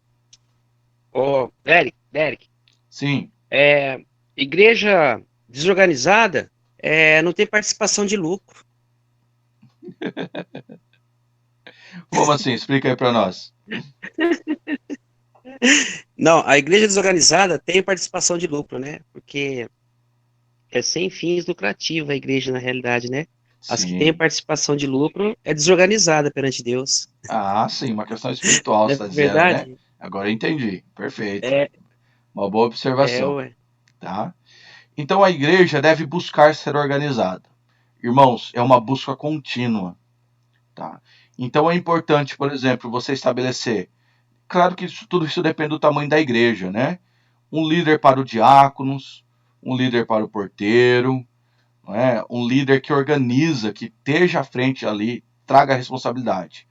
Derek. Sim. Igreja desorganizada não tem participação de lucro. Como assim? Explica aí para nós. Não, a igreja desorganizada tem participação de lucro, né? Porque é sem fins lucrativos a igreja, na realidade, né? As que têm participação de lucro é desorganizada perante Deus. Ah, sim, uma questão espiritual, você está dizendo, né? Agora eu entendi. Perfeito. Uma boa observação. Tá? Então a igreja deve buscar ser organizada. Irmãos, é uma busca contínua. Tá? Então é importante, por exemplo, você estabelecer. Claro que tudo isso depende do tamanho da igreja, né? Um líder para os diáconos, um líder para o porteiro, não é? Um líder que organiza, que esteja à frente ali, traga a responsabilidade.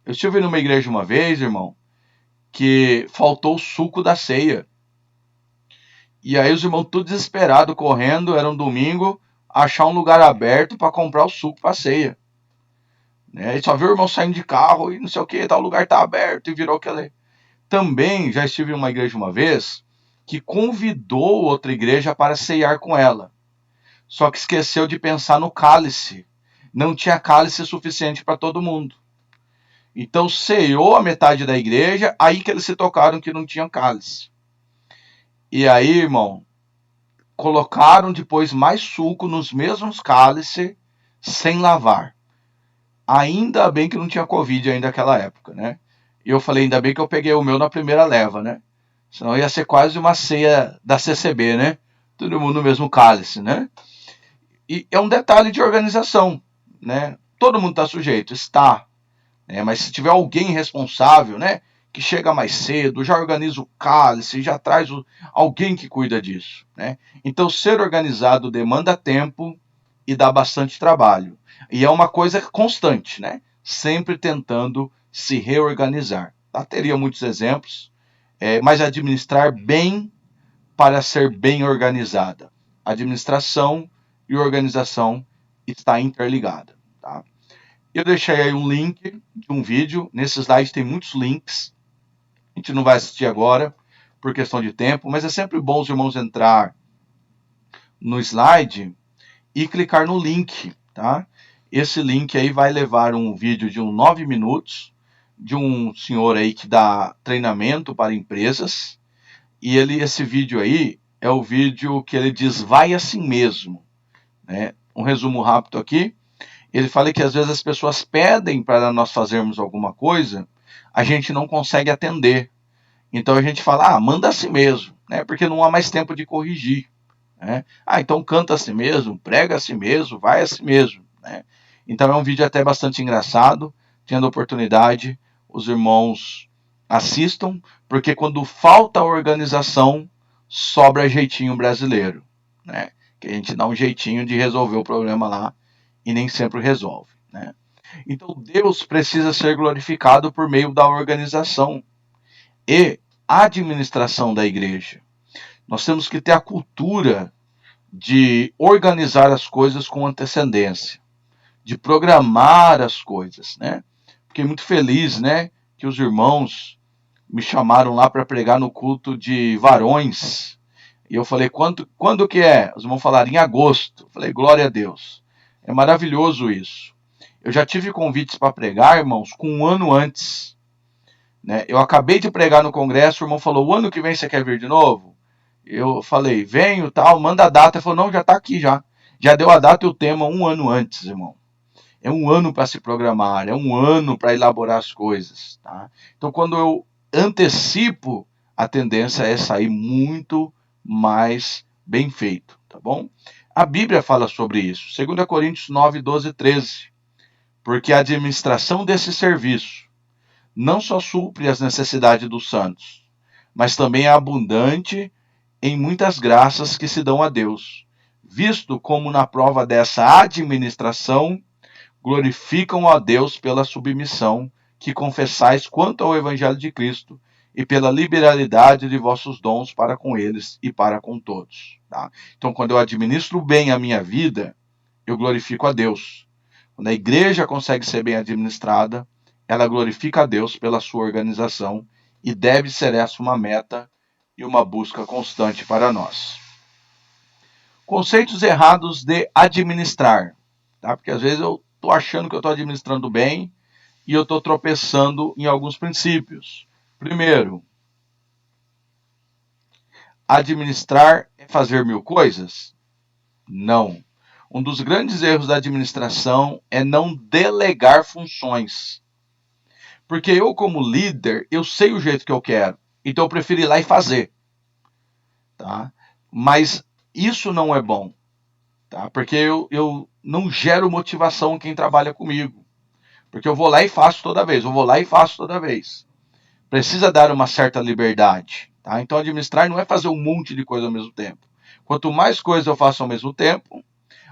Eu estive numa igreja uma vez, irmão, que faltou o suco da ceia. E aí os irmãos tudo desesperados, correndo, era um domingo, achar um lugar aberto para comprar o suco para a ceia. E só viu o irmão saindo de carro e não sei o que, tal lugar tá aberto e virou aquele. Também já estive em uma igreja uma vez que convidou outra igreja para ceiar com ela. Só que esqueceu de pensar no cálice. Não tinha cálice suficiente para todo mundo. Então ceiou a metade da igreja, aí que eles se tocaram que não tinha cálice. E aí, irmão, colocaram depois mais suco nos mesmos cálices sem lavar. Ainda bem que não tinha Covid ainda naquela época, né? E eu falei, ainda bem que eu peguei o meu na primeira leva, né? Senão ia ser quase uma ceia da CCB, né? Todo mundo no mesmo cálice, né? E é um detalhe de organização, né? Todo mundo está sujeito, está. Né? Mas se tiver alguém responsável, né? Que chega mais cedo, já organiza o cálice, já traz alguém que cuida disso, né? Então, ser organizado demanda tempo e dá bastante trabalho. E é uma coisa constante, né? Sempre tentando se reorganizar. Tá? Teria muitos exemplos, mas administrar bem para ser bem organizada. Administração e organização está interligada. Tá? Eu deixei aí um link de um vídeo. Nesse slide tem muitos links. A gente não vai assistir agora por questão de tempo, mas é sempre bom os irmãos entrar no slide e clicar no link, tá? Esse link aí vai levar um vídeo de 9 minutos de um senhor aí que dá treinamento para empresas. E esse vídeo aí é o vídeo que ele diz, vai assim mesmo. Né? Um resumo rápido aqui. Ele fala que às vezes as pessoas pedem para nós fazermos alguma coisa, a gente não consegue atender. Então a gente fala, manda assim mesmo, né? Porque não há mais tempo de corrigir. Né? Então canta assim mesmo, prega assim mesmo, vai assim mesmo. Né? Então é um vídeo até bastante engraçado. Tendo oportunidade, os irmãos assistam, porque quando falta organização, sobra jeitinho brasileiro. Né? Que a gente dá um jeitinho de resolver o problema lá e nem sempre resolve. Né? Então Deus precisa ser glorificado por meio da organização e administração da igreja. Nós temos que ter a cultura de organizar as coisas com antecedência, de programar as coisas, né? Fiquei muito feliz, né, que os irmãos me chamaram lá para pregar no culto de varões. E eu falei, quando que é? Os irmãos falaram, em agosto. Eu falei, glória a Deus. É maravilhoso isso. Eu já tive convites para pregar, irmãos, com um ano antes. né? Eu acabei de pregar no congresso, o irmão falou, o ano que vem você quer vir de novo? Eu falei, venho, tal, manda a data. Ele falou, não, já está aqui já. Já deu a data e o tema um ano antes, irmão. É um ano para se programar, é um ano para elaborar as coisas, tá? Então, quando eu antecipo, a tendência é sair muito mais bem feito, tá bom? A Bíblia fala sobre isso. 2 Coríntios 9, 12 e 13. Porque a administração desse serviço não só supre as necessidades dos santos, mas também é abundante em muitas graças que se dão a Deus, visto como na prova dessa administração glorificam a Deus pela submissão que confessais quanto ao Evangelho de Cristo e pela liberalidade de vossos dons para com eles e para com todos. Tá? Então, quando eu administro bem a minha vida, eu glorifico a Deus. Quando a igreja consegue ser bem administrada, ela glorifica a Deus pela sua organização e deve ser essa uma meta e uma busca constante para nós. Conceitos errados de administrar. Tá? Porque às vezes eu estou achando que eu estou administrando bem e eu estou tropeçando em alguns princípios. Primeiro, administrar é fazer mil coisas? Não. Um dos grandes erros da administração é não delegar funções. Porque eu, como líder, eu sei o jeito que eu quero. Então eu prefiro ir lá e fazer. Tá? Mas isso não é bom. Tá? Porque eu não gero motivação em quem trabalha comigo. Porque eu vou lá e faço toda vez. Precisa dar uma certa liberdade. Tá? Então administrar não é fazer um monte de coisa ao mesmo tempo. Quanto mais coisas eu faço ao mesmo tempo,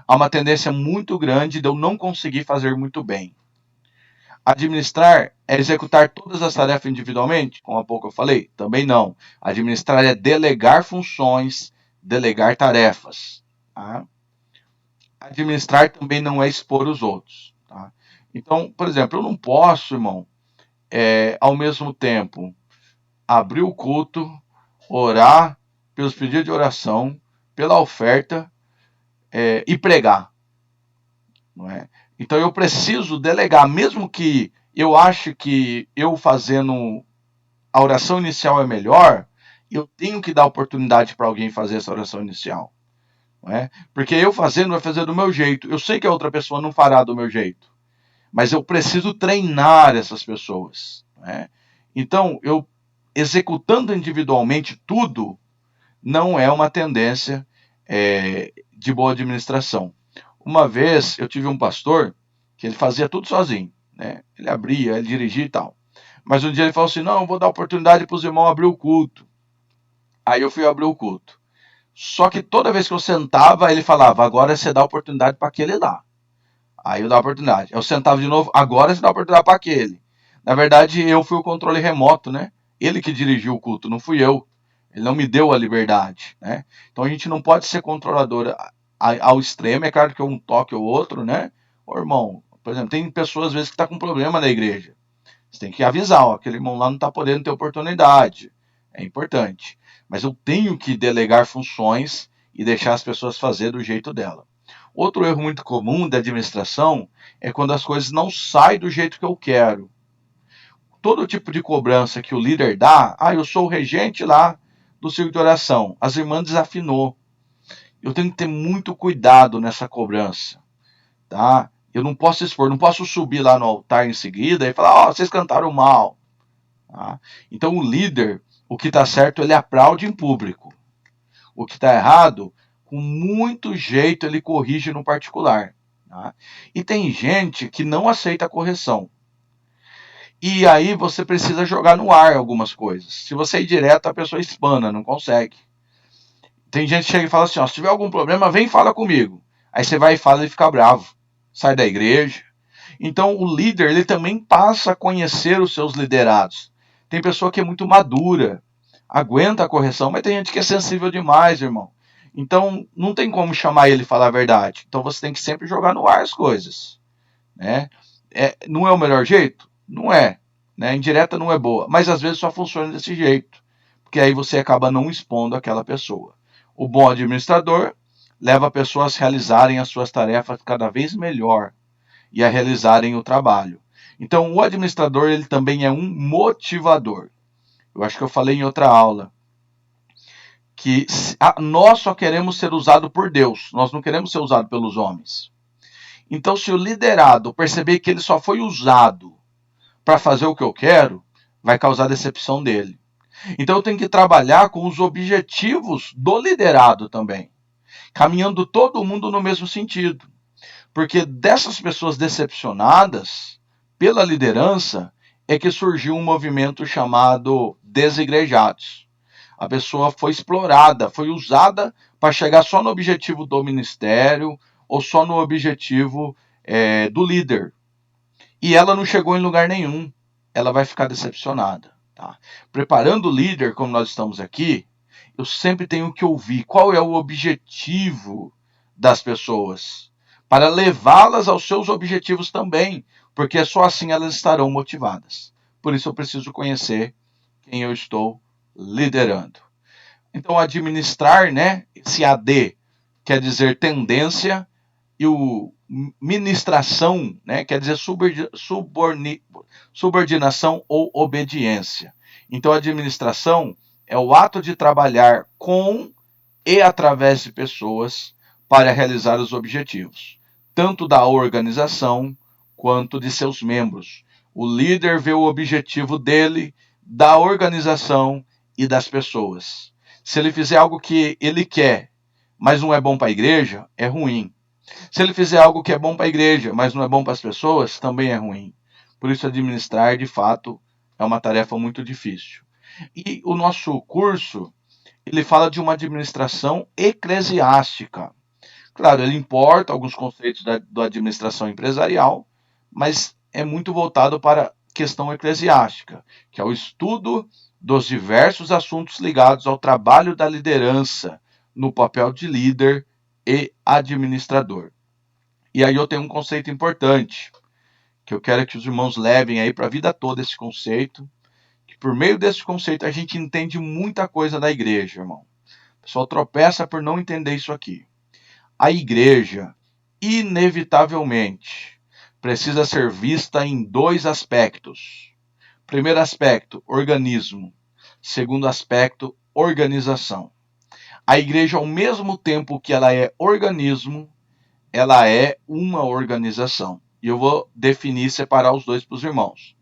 há uma tendência muito grande de eu não conseguir fazer muito bem. Administrar é executar todas as tarefas individualmente? Como há pouco eu falei? Também não. Administrar é delegar funções, delegar tarefas. Tá? Administrar também não é expor os outros. Tá? Então, por exemplo, eu não posso, irmão, ao mesmo tempo, abrir o culto, orar pelos pedidos de oração, pela oferta e pregar. Não é? Então eu preciso delegar, mesmo que eu ache que eu fazendo a oração inicial é melhor, eu tenho que dar oportunidade para alguém fazer essa oração inicial. Não é? Porque eu fazendo vai fazer do meu jeito. Eu sei que a outra pessoa não fará do meu jeito. Mas eu preciso treinar essas pessoas. Não é? Então, eu executando individualmente tudo, não é uma tendência de boa administração. Uma vez eu tive um pastor que ele fazia tudo sozinho, né? Ele abria, ele dirigia e tal. Mas um dia ele falou assim, não, eu vou dar oportunidade para os irmãos abrir o culto. Aí eu fui abrir o culto. Só que toda vez que eu sentava, ele falava, agora você dá oportunidade para aquele lá. Aí eu dava oportunidade. Eu sentava de novo, agora você dá oportunidade para aquele. Na verdade, eu fui o controle remoto, né? Ele que dirigiu o culto, não fui eu. Ele não me deu a liberdade, né? Então a gente não pode ser controlador ao extremo. É claro que um toque ou outro, né? Ô, irmão, por exemplo, tem pessoas às vezes que estão com problema na igreja. Você tem que avisar, ó, aquele irmão lá não está podendo ter oportunidade. É importante. Mas eu tenho que delegar funções e deixar as pessoas fazer do jeito dela. Outro erro muito comum da administração é quando as coisas não saem do jeito que eu quero. Todo tipo de cobrança que o líder dá, eu sou o regente lá do círculo de oração. As irmãs desafinou. Eu tenho que ter muito cuidado nessa cobrança. Tá? Eu não posso expor, não posso subir lá no altar em seguida e falar, vocês cantaram mal. Tá? Então o líder, o que está certo, ele aplaude em público. O que está errado, com muito jeito, ele corrige no particular. Tá? E tem gente que não aceita a correção. E aí você precisa jogar no ar algumas coisas. Se você ir direto, a pessoa espana, não consegue. Tem gente que chega e fala assim, se tiver algum problema, vem e fala comigo. Aí você vai e fala e fica bravo. Sai da igreja. Então o líder, ele também passa a conhecer os seus liderados. Tem pessoa que é muito madura, aguenta a correção, mas tem gente que é sensível demais, irmão. Então não tem como chamar ele e falar a verdade. Então você tem que sempre jogar no ar as coisas. Né? Não é o melhor jeito? Não é. Né? Indireta não é boa, mas às vezes só funciona desse jeito. Porque aí você acaba não expondo aquela pessoa. O bom administrador leva a pessoas a realizarem as suas tarefas cada vez melhor e a realizarem o trabalho. Então, o administrador ele também é um motivador. Eu acho que eu falei em outra aula que nós só queremos ser usados por Deus, nós não queremos ser usados pelos homens. Então, se o liderado perceber que ele só foi usado para fazer o que eu quero, vai causar decepção dele. Então, eu tenho que trabalhar com os objetivos do liderado também, caminhando todo mundo no mesmo sentido. Porque dessas pessoas decepcionadas pela liderança é que surgiu um movimento chamado desigrejados. A pessoa foi explorada, foi usada para chegar só no objetivo do ministério ou só no objetivo do líder. E ela não chegou em lugar nenhum. Ela vai ficar decepcionada. Tá? Preparando o líder, como nós estamos aqui, eu sempre tenho que ouvir qual é o objetivo das pessoas, para levá-las aos seus objetivos também, porque só assim elas estarão motivadas. Por isso eu preciso conhecer quem eu estou liderando. Então, administrar, né, esse AD quer dizer tendência, e o ministração, né, quer dizer subordinação ou obediência. Então, a administração é o ato de trabalhar com e através de pessoas para realizar os objetivos, tanto da organização quanto de seus membros. O líder vê o objetivo dele, da organização e das pessoas. Se ele fizer algo que ele quer, mas não é bom para a igreja, é ruim. Se ele fizer algo que é bom para a igreja, mas não é bom para as pessoas, também é ruim. Por isso, administrar, de fato, é uma tarefa muito difícil. E o nosso curso, ele fala de uma administração eclesiástica. Claro, ele importa alguns conceitos da administração empresarial, mas é muito voltado para a questão eclesiástica, que é o estudo dos diversos assuntos ligados ao trabalho da liderança no papel de líder e administrador. E aí eu tenho um conceito importante, que eu quero que os irmãos levem aí para a vida toda esse conceito, que por meio desse conceito a gente entende muita coisa da igreja, irmão. O pessoal tropeça por não entender isso aqui. A igreja, inevitavelmente, precisa ser vista em dois aspectos. Primeiro aspecto, organismo. Segundo aspecto, organização. A igreja, ao mesmo tempo que ela é organismo, ela é uma organização. E eu vou definir e separar os dois para os irmãos.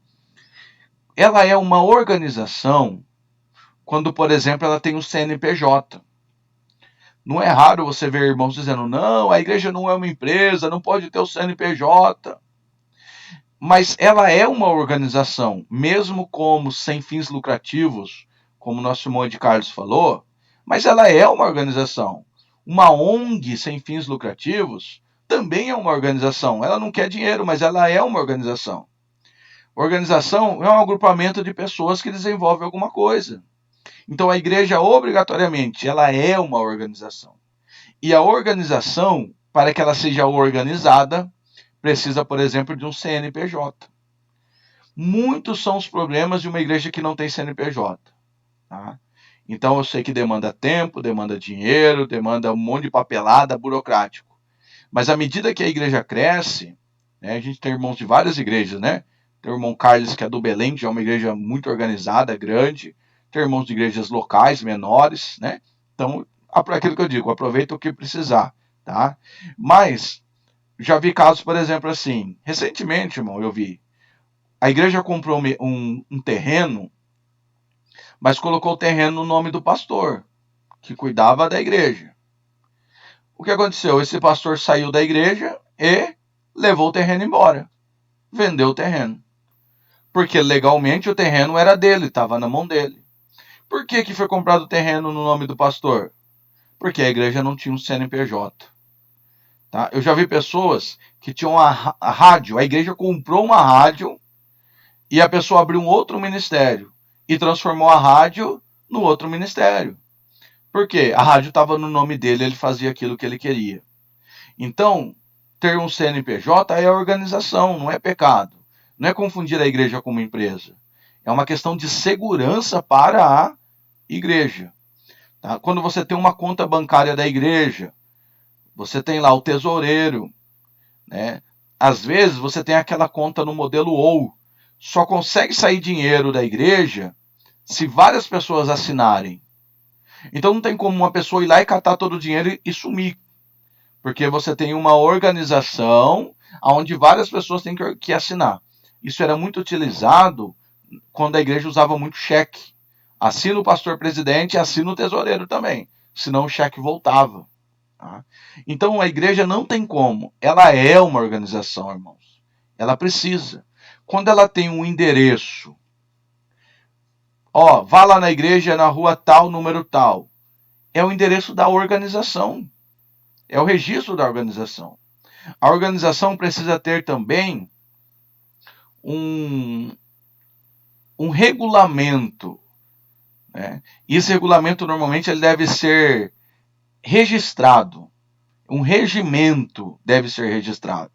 Ela é uma organização quando, por exemplo, ela tem um CNPJ. Não é raro você ver irmãos dizendo, não, a igreja não é uma empresa, não pode ter o CNPJ. Mas ela é uma organização, mesmo como sem fins lucrativos, como nosso irmão Ed Carlos falou, mas ela é uma organização. Uma ONG sem fins lucrativos também é uma organização. Ela não quer dinheiro, mas ela é uma organização. Organização é um agrupamento de pessoas que desenvolvem alguma coisa. Então a igreja, obrigatoriamente, ela é uma organização. E a organização, para que ela seja organizada, precisa, por exemplo, de um CNPJ. Muitos são os problemas de uma igreja que não tem CNPJ. Tá? Então eu sei que demanda tempo, demanda dinheiro, demanda um monte de papelada, burocrático. Mas à medida que a igreja cresce, né, a gente tem irmãos de várias igrejas, né? Tem o irmão Carlos, que é do Belém, que é uma igreja muito organizada, grande. Tem irmãos de igrejas locais, menores, né? Então, aquilo que eu digo, aproveita o que precisar, tá? Mas, já vi casos, por exemplo, assim, recentemente, irmão, eu vi, a igreja comprou um terreno, mas colocou o terreno no nome do pastor, que cuidava da igreja. O que aconteceu? Esse pastor saiu da igreja e levou o terreno embora. Vendeu o terreno. Porque legalmente o terreno era dele, estava na mão dele. Por que foi comprado o terreno no nome do pastor? Porque a igreja não tinha um CNPJ. Tá? Eu já vi pessoas que tinham a rádio, a igreja comprou uma rádio e a pessoa abriu um outro ministério e transformou a rádio no outro ministério. Por quê? A rádio estava no nome dele, ele fazia aquilo que ele queria. Então, ter um CNPJ é organização, não é pecado. Não é confundir a igreja com uma empresa. É uma questão de segurança para a igreja. Tá? Quando você tem uma conta bancária da igreja, você tem lá o tesoureiro, né? às vezes você tem aquela conta no modelo OU. Só consegue sair dinheiro da igreja se várias pessoas assinarem. Então não tem como uma pessoa ir lá e catar todo o dinheiro e sumir. Porque você tem uma organização onde várias pessoas têm que assinar. Isso era muito utilizado quando a igreja usava muito cheque. Assina o pastor presidente e assina o tesoureiro também. Senão o cheque voltava. Tá? Então a igreja não tem como. Ela é uma organização, irmãos. Ela precisa. Quando ela tem um endereço, vá lá na igreja na rua tal, número tal. É o endereço da organização. É o registro da organização. A organização precisa ter também um regulamento. Né? E esse regulamento, normalmente, ele deve ser registrado. Um regimento deve ser registrado.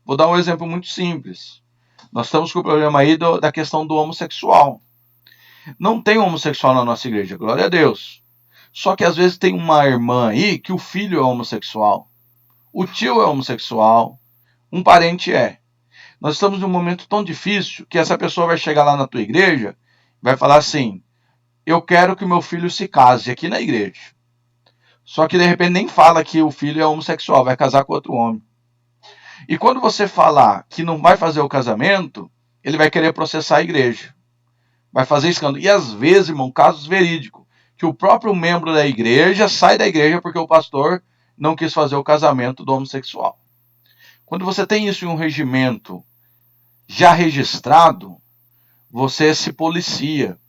Vou dar um exemplo muito simples. Nós estamos com o problema aí da questão do homossexual. Não tem homossexual na nossa igreja, glória a Deus. Só que às vezes tem uma irmã aí que o filho é homossexual. O tio é homossexual. Um parente é. Nós estamos num momento tão difícil que essa pessoa vai chegar lá na tua igreja e vai falar assim: eu quero que meu filho se case aqui na igreja. Só que de repente nem fala que o filho é homossexual, vai casar com outro homem. E quando você falar que não vai fazer o casamento, ele vai querer processar a igreja. Vai fazer escândalo. E às vezes, irmão, casos verídicos, que o próprio membro da igreja sai da igreja porque o pastor não quis fazer o casamento do homossexual. Quando você tem isso em um regimento já registrado, você se policia.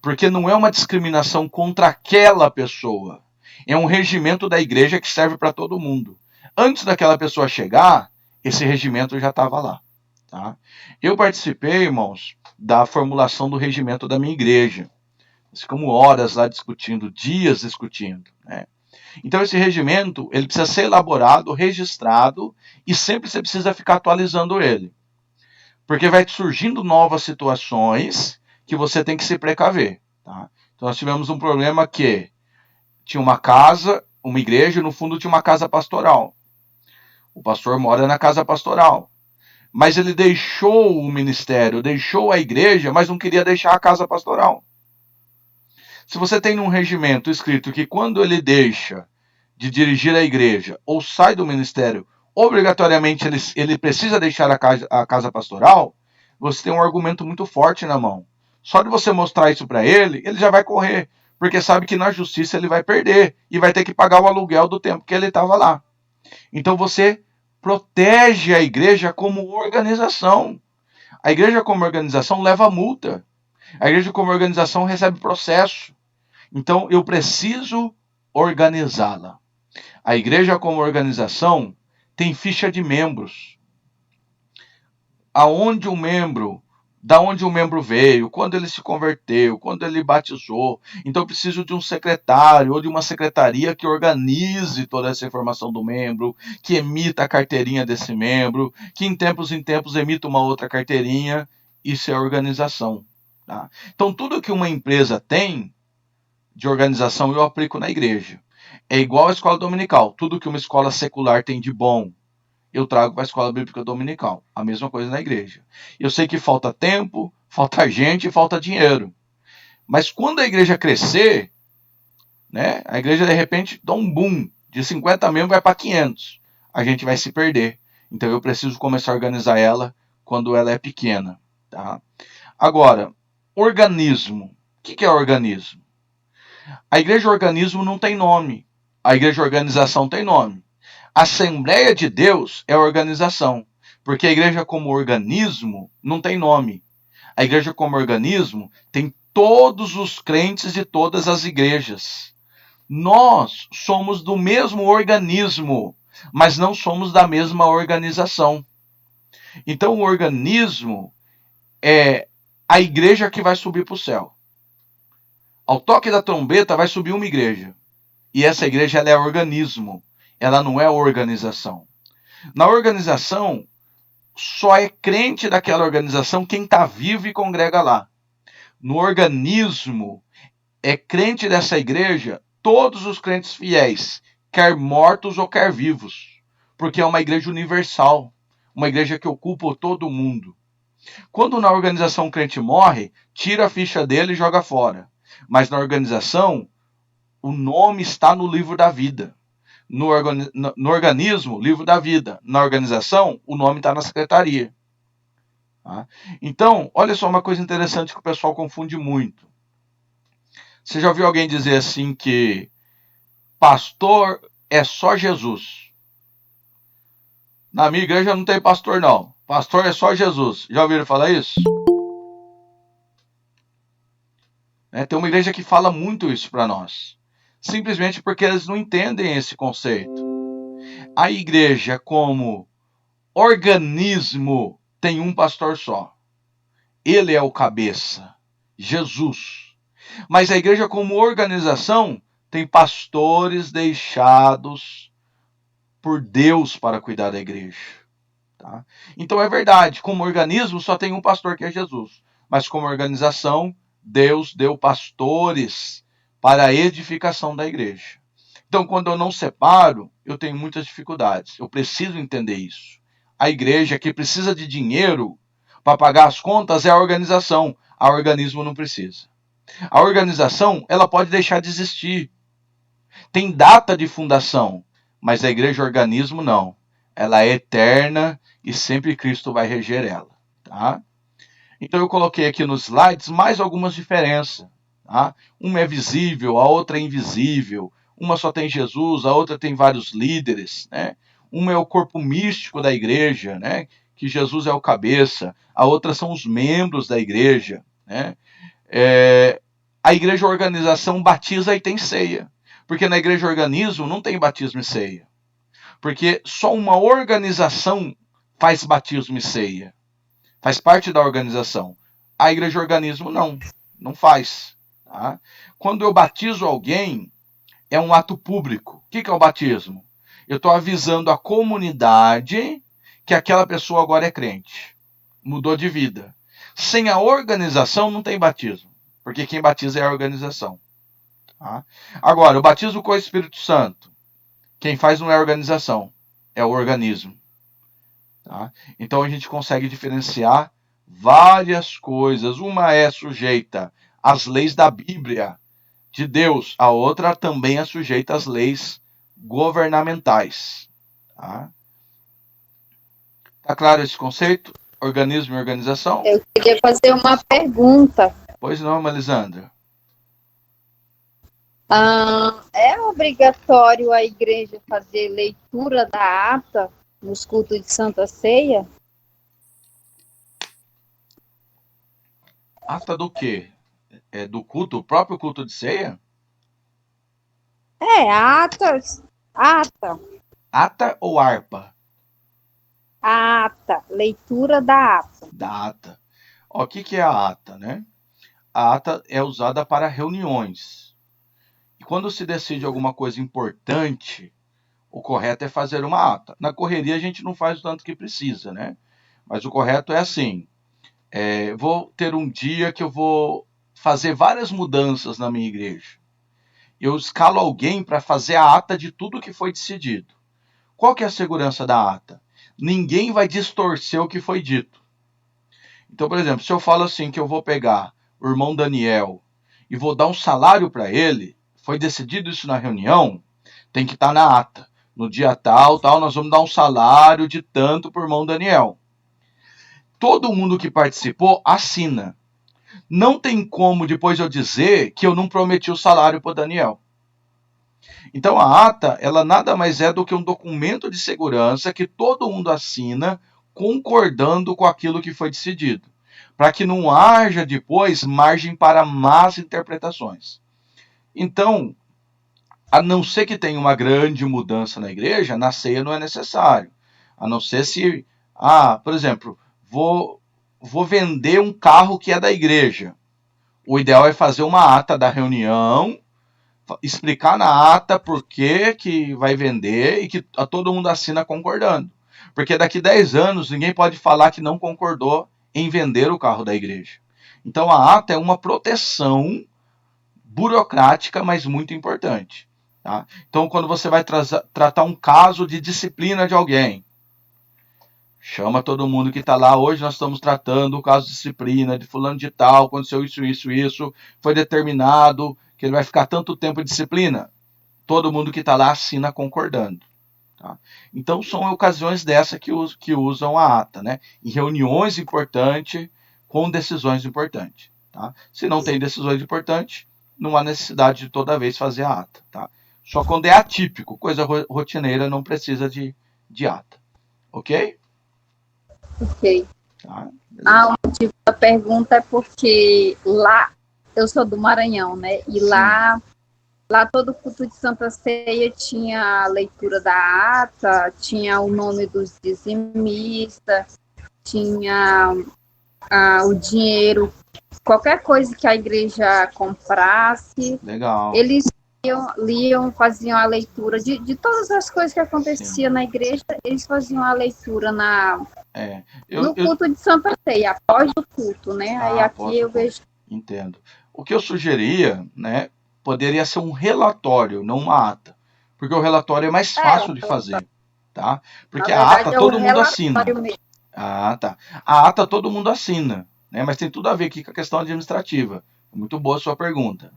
Porque não é uma discriminação contra aquela pessoa. É um regimento da igreja que serve para todo mundo. Antes daquela pessoa chegar, esse regimento já estava lá. Tá? Eu participei, irmãos, da formulação do regimento da minha igreja. Nós ficamos horas lá discutindo, dias discutindo. Né? Então esse regimento, ele precisa ser elaborado, registrado, e sempre você precisa ficar atualizando ele. Porque vai surgindo novas situações que você tem que se precaver. Tá? Então nós tivemos um problema que tinha uma casa, uma igreja, e no fundo tinha uma casa pastoral. O pastor mora na casa pastoral. Mas ele deixou o ministério, deixou a igreja, mas não queria deixar a casa pastoral. Se você tem num regimento escrito que quando ele deixa de dirigir a igreja ou sai do ministério, obrigatoriamente ele precisa deixar a casa pastoral, você tem um argumento muito forte na mão. Só de você mostrar isso para ele, ele já vai correr, porque sabe que na justiça ele vai perder e vai ter que pagar o aluguel do tempo que ele estava lá. Então você protege a igreja como organização. A igreja como organização leva multa. A igreja como organização recebe processo. Então eu preciso organizá-la. A igreja como organização tem ficha de membros. Da onde o membro veio, quando ele se converteu, quando ele batizou. Então eu preciso de um secretário ou de uma secretaria que organize toda essa informação do membro, que emita a carteirinha desse membro, que em tempos emita uma outra carteirinha. Isso é organização. Tá? Então tudo que uma empresa tem de organização eu aplico na igreja. É igual a escola dominical. Tudo que uma escola secular tem de bom, eu trago para a escola bíblica dominical. A mesma coisa na igreja. Eu sei que falta tempo, falta gente e falta dinheiro. Mas quando a igreja crescer, né, a igreja de repente dá um boom. De 50 membros vai para 500. A gente vai se perder. Então eu preciso começar a organizar ela quando ela é pequena. Tá? Agora, organismo. O que é organismo? A igreja organismo não tem nome. A igreja organização tem nome. A Assembleia de Deus é organização, porque a igreja como organismo não tem nome. A igreja como organismo tem todos os crentes de todas as igrejas. Nós somos do mesmo organismo, mas não somos da mesma organização. Então o organismo é a igreja que vai subir para o céu. Ao toque da trombeta vai subir uma igreja. E essa igreja ela é organismo. Ela não é organização. Na organização, só é crente daquela organização quem está vivo e congrega lá. No organismo, é crente dessa igreja todos os crentes fiéis, quer mortos ou quer vivos. Porque é uma igreja universal. uma igreja que ocupa todo mundo. Quando na organização o crente morre, tira a ficha dele e joga fora. Mas na organização, o nome está no livro da vida. No organismo, livro da vida. Na organização, o nome está na secretaria. Tá? Então, olha só uma coisa interessante que o pessoal confunde muito. Você já ouviu alguém dizer assim que pastor é só Jesus? Na minha igreja não tem pastor, não. Pastor é só Jesus. Já ouviram falar isso? Tem uma igreja que fala muito isso para nós. Simplesmente porque eles não entendem esse conceito. A igreja, como organismo, tem um pastor só. Ele é o cabeça, Jesus. Mas a igreja, como organização, tem pastores deixados por Deus para cuidar da igreja. Tá? Então é verdade, como organismo só tem um pastor que é Jesus. Mas como organização, Deus deu pastores para a edificação da igreja. Então, quando eu não separo, eu tenho muitas dificuldades. Eu preciso entender isso. A igreja que precisa de dinheiro para pagar as contas é a organização. A organismo não precisa. A organização, ela pode deixar de existir. Tem data de fundação, mas a igreja organismo não. Ela é eterna e sempre Cristo vai reger ela. Tá? Então eu coloquei aqui nos slides mais algumas diferenças. Tá? Uma é visível, a outra é invisível. Uma só tem Jesus, a outra tem vários líderes. Né? Uma é o corpo místico da igreja, né? Que Jesus é o cabeça. A outra são os membros da igreja. Né? A igreja organização batiza e tem ceia. Porque na igreja organismo não tem batismo e ceia. Porque só uma organização faz batismo e ceia. Faz parte da organização. A igreja organismo não faz. Tá? Quando eu batizo alguém, é um ato público. O que é o batismo? Eu estou avisando a comunidade que aquela pessoa agora é crente. Mudou de vida. Sem a organização não tem batismo. Porque quem batiza é a organização. Tá? Agora, o batismo com o Espírito Santo. Quem faz não é a organização, é o organismo. Tá? Então a gente consegue diferenciar várias coisas. Uma é sujeita às leis da Bíblia, de Deus. A outra também é sujeita às leis governamentais. Tá claro esse conceito? Organismo e organização? Eu queria fazer uma pergunta. Pois não, Melisandra. É obrigatório a igreja fazer leitura da ata nos cultos de Santa Ceia? Ata do quê? É do culto, o próprio culto de ceia? Ata. Ata ou harpa? A ata, leitura da ata. Da ata. O que é a ata, né? A ata é usada para reuniões. E quando se decide alguma coisa importante, o correto é fazer uma ata. Na correria a gente não faz o tanto que precisa, né? Mas o correto é assim. Vou ter um dia que eu vou fazer várias mudanças na minha igreja. Eu escalo alguém para fazer a ata de tudo que foi decidido. Qual que é a segurança da ata? Ninguém vai distorcer o que foi dito. Então, por exemplo, se eu falo assim que eu vou pegar o irmão Daniel e vou dar um salário para ele, foi decidido isso na reunião, tem que estar na ata. No dia tal, nós vamos dar um salário de tanto para o irmão Daniel. Todo mundo que participou assina. Não tem como depois eu dizer que eu não prometi o salário para o Daniel. Então a ata, ela nada mais é do que um documento de segurança que todo mundo assina concordando com aquilo que foi decidido, para que não haja depois margem para más interpretações. Então, a não ser que tenha uma grande mudança na igreja, na ceia não é necessário. A não ser se, por exemplo, vou vender um carro que é da igreja. O ideal é fazer uma ata da reunião, explicar na ata por que vai vender e que todo mundo assina concordando. Porque daqui 10 anos ninguém pode falar que não concordou em vender o carro da igreja. Então a ata é uma proteção burocrática, mas muito importante. Tá? Então quando você vai tratar um caso de disciplina de alguém, Chama todo mundo que está lá. Hoje nós estamos tratando o caso de disciplina, de fulano de tal, aconteceu isso, foi determinado que ele vai ficar tanto tempo de disciplina. Todo mundo que está lá assina concordando. Tá? Então são ocasiões dessa que usam a ata, né? Em reuniões importantes, com decisões importantes. Tá? Se não tem decisões importantes, não há necessidade de toda vez fazer a ata. Tá? Só quando é atípico, coisa rotineira, não precisa de ata. Ok? Ok. Tá? O motivo da pergunta é porque lá, eu sou do Maranhão, né? E lá todo culto de Santa Ceia tinha a leitura da ata, tinha o nome dos dizimistas, tinha o dinheiro, qualquer coisa que a igreja comprasse. Legal. Eles liam, faziam a leitura de todas as coisas que aconteciam na igreja, eles faziam a leitura no culto de Santa Ceia, após o culto, né? Aí aqui eu vejo. Entendo. O que eu sugeria, né, poderia ser um relatório, não uma ata. Porque o relatório é mais fácil de fazer, tá? Porque a ata todo mundo assina. Mesmo. Tá. A ata todo mundo assina, né? Mas tem tudo a ver aqui com a questão administrativa. Muito boa a sua pergunta.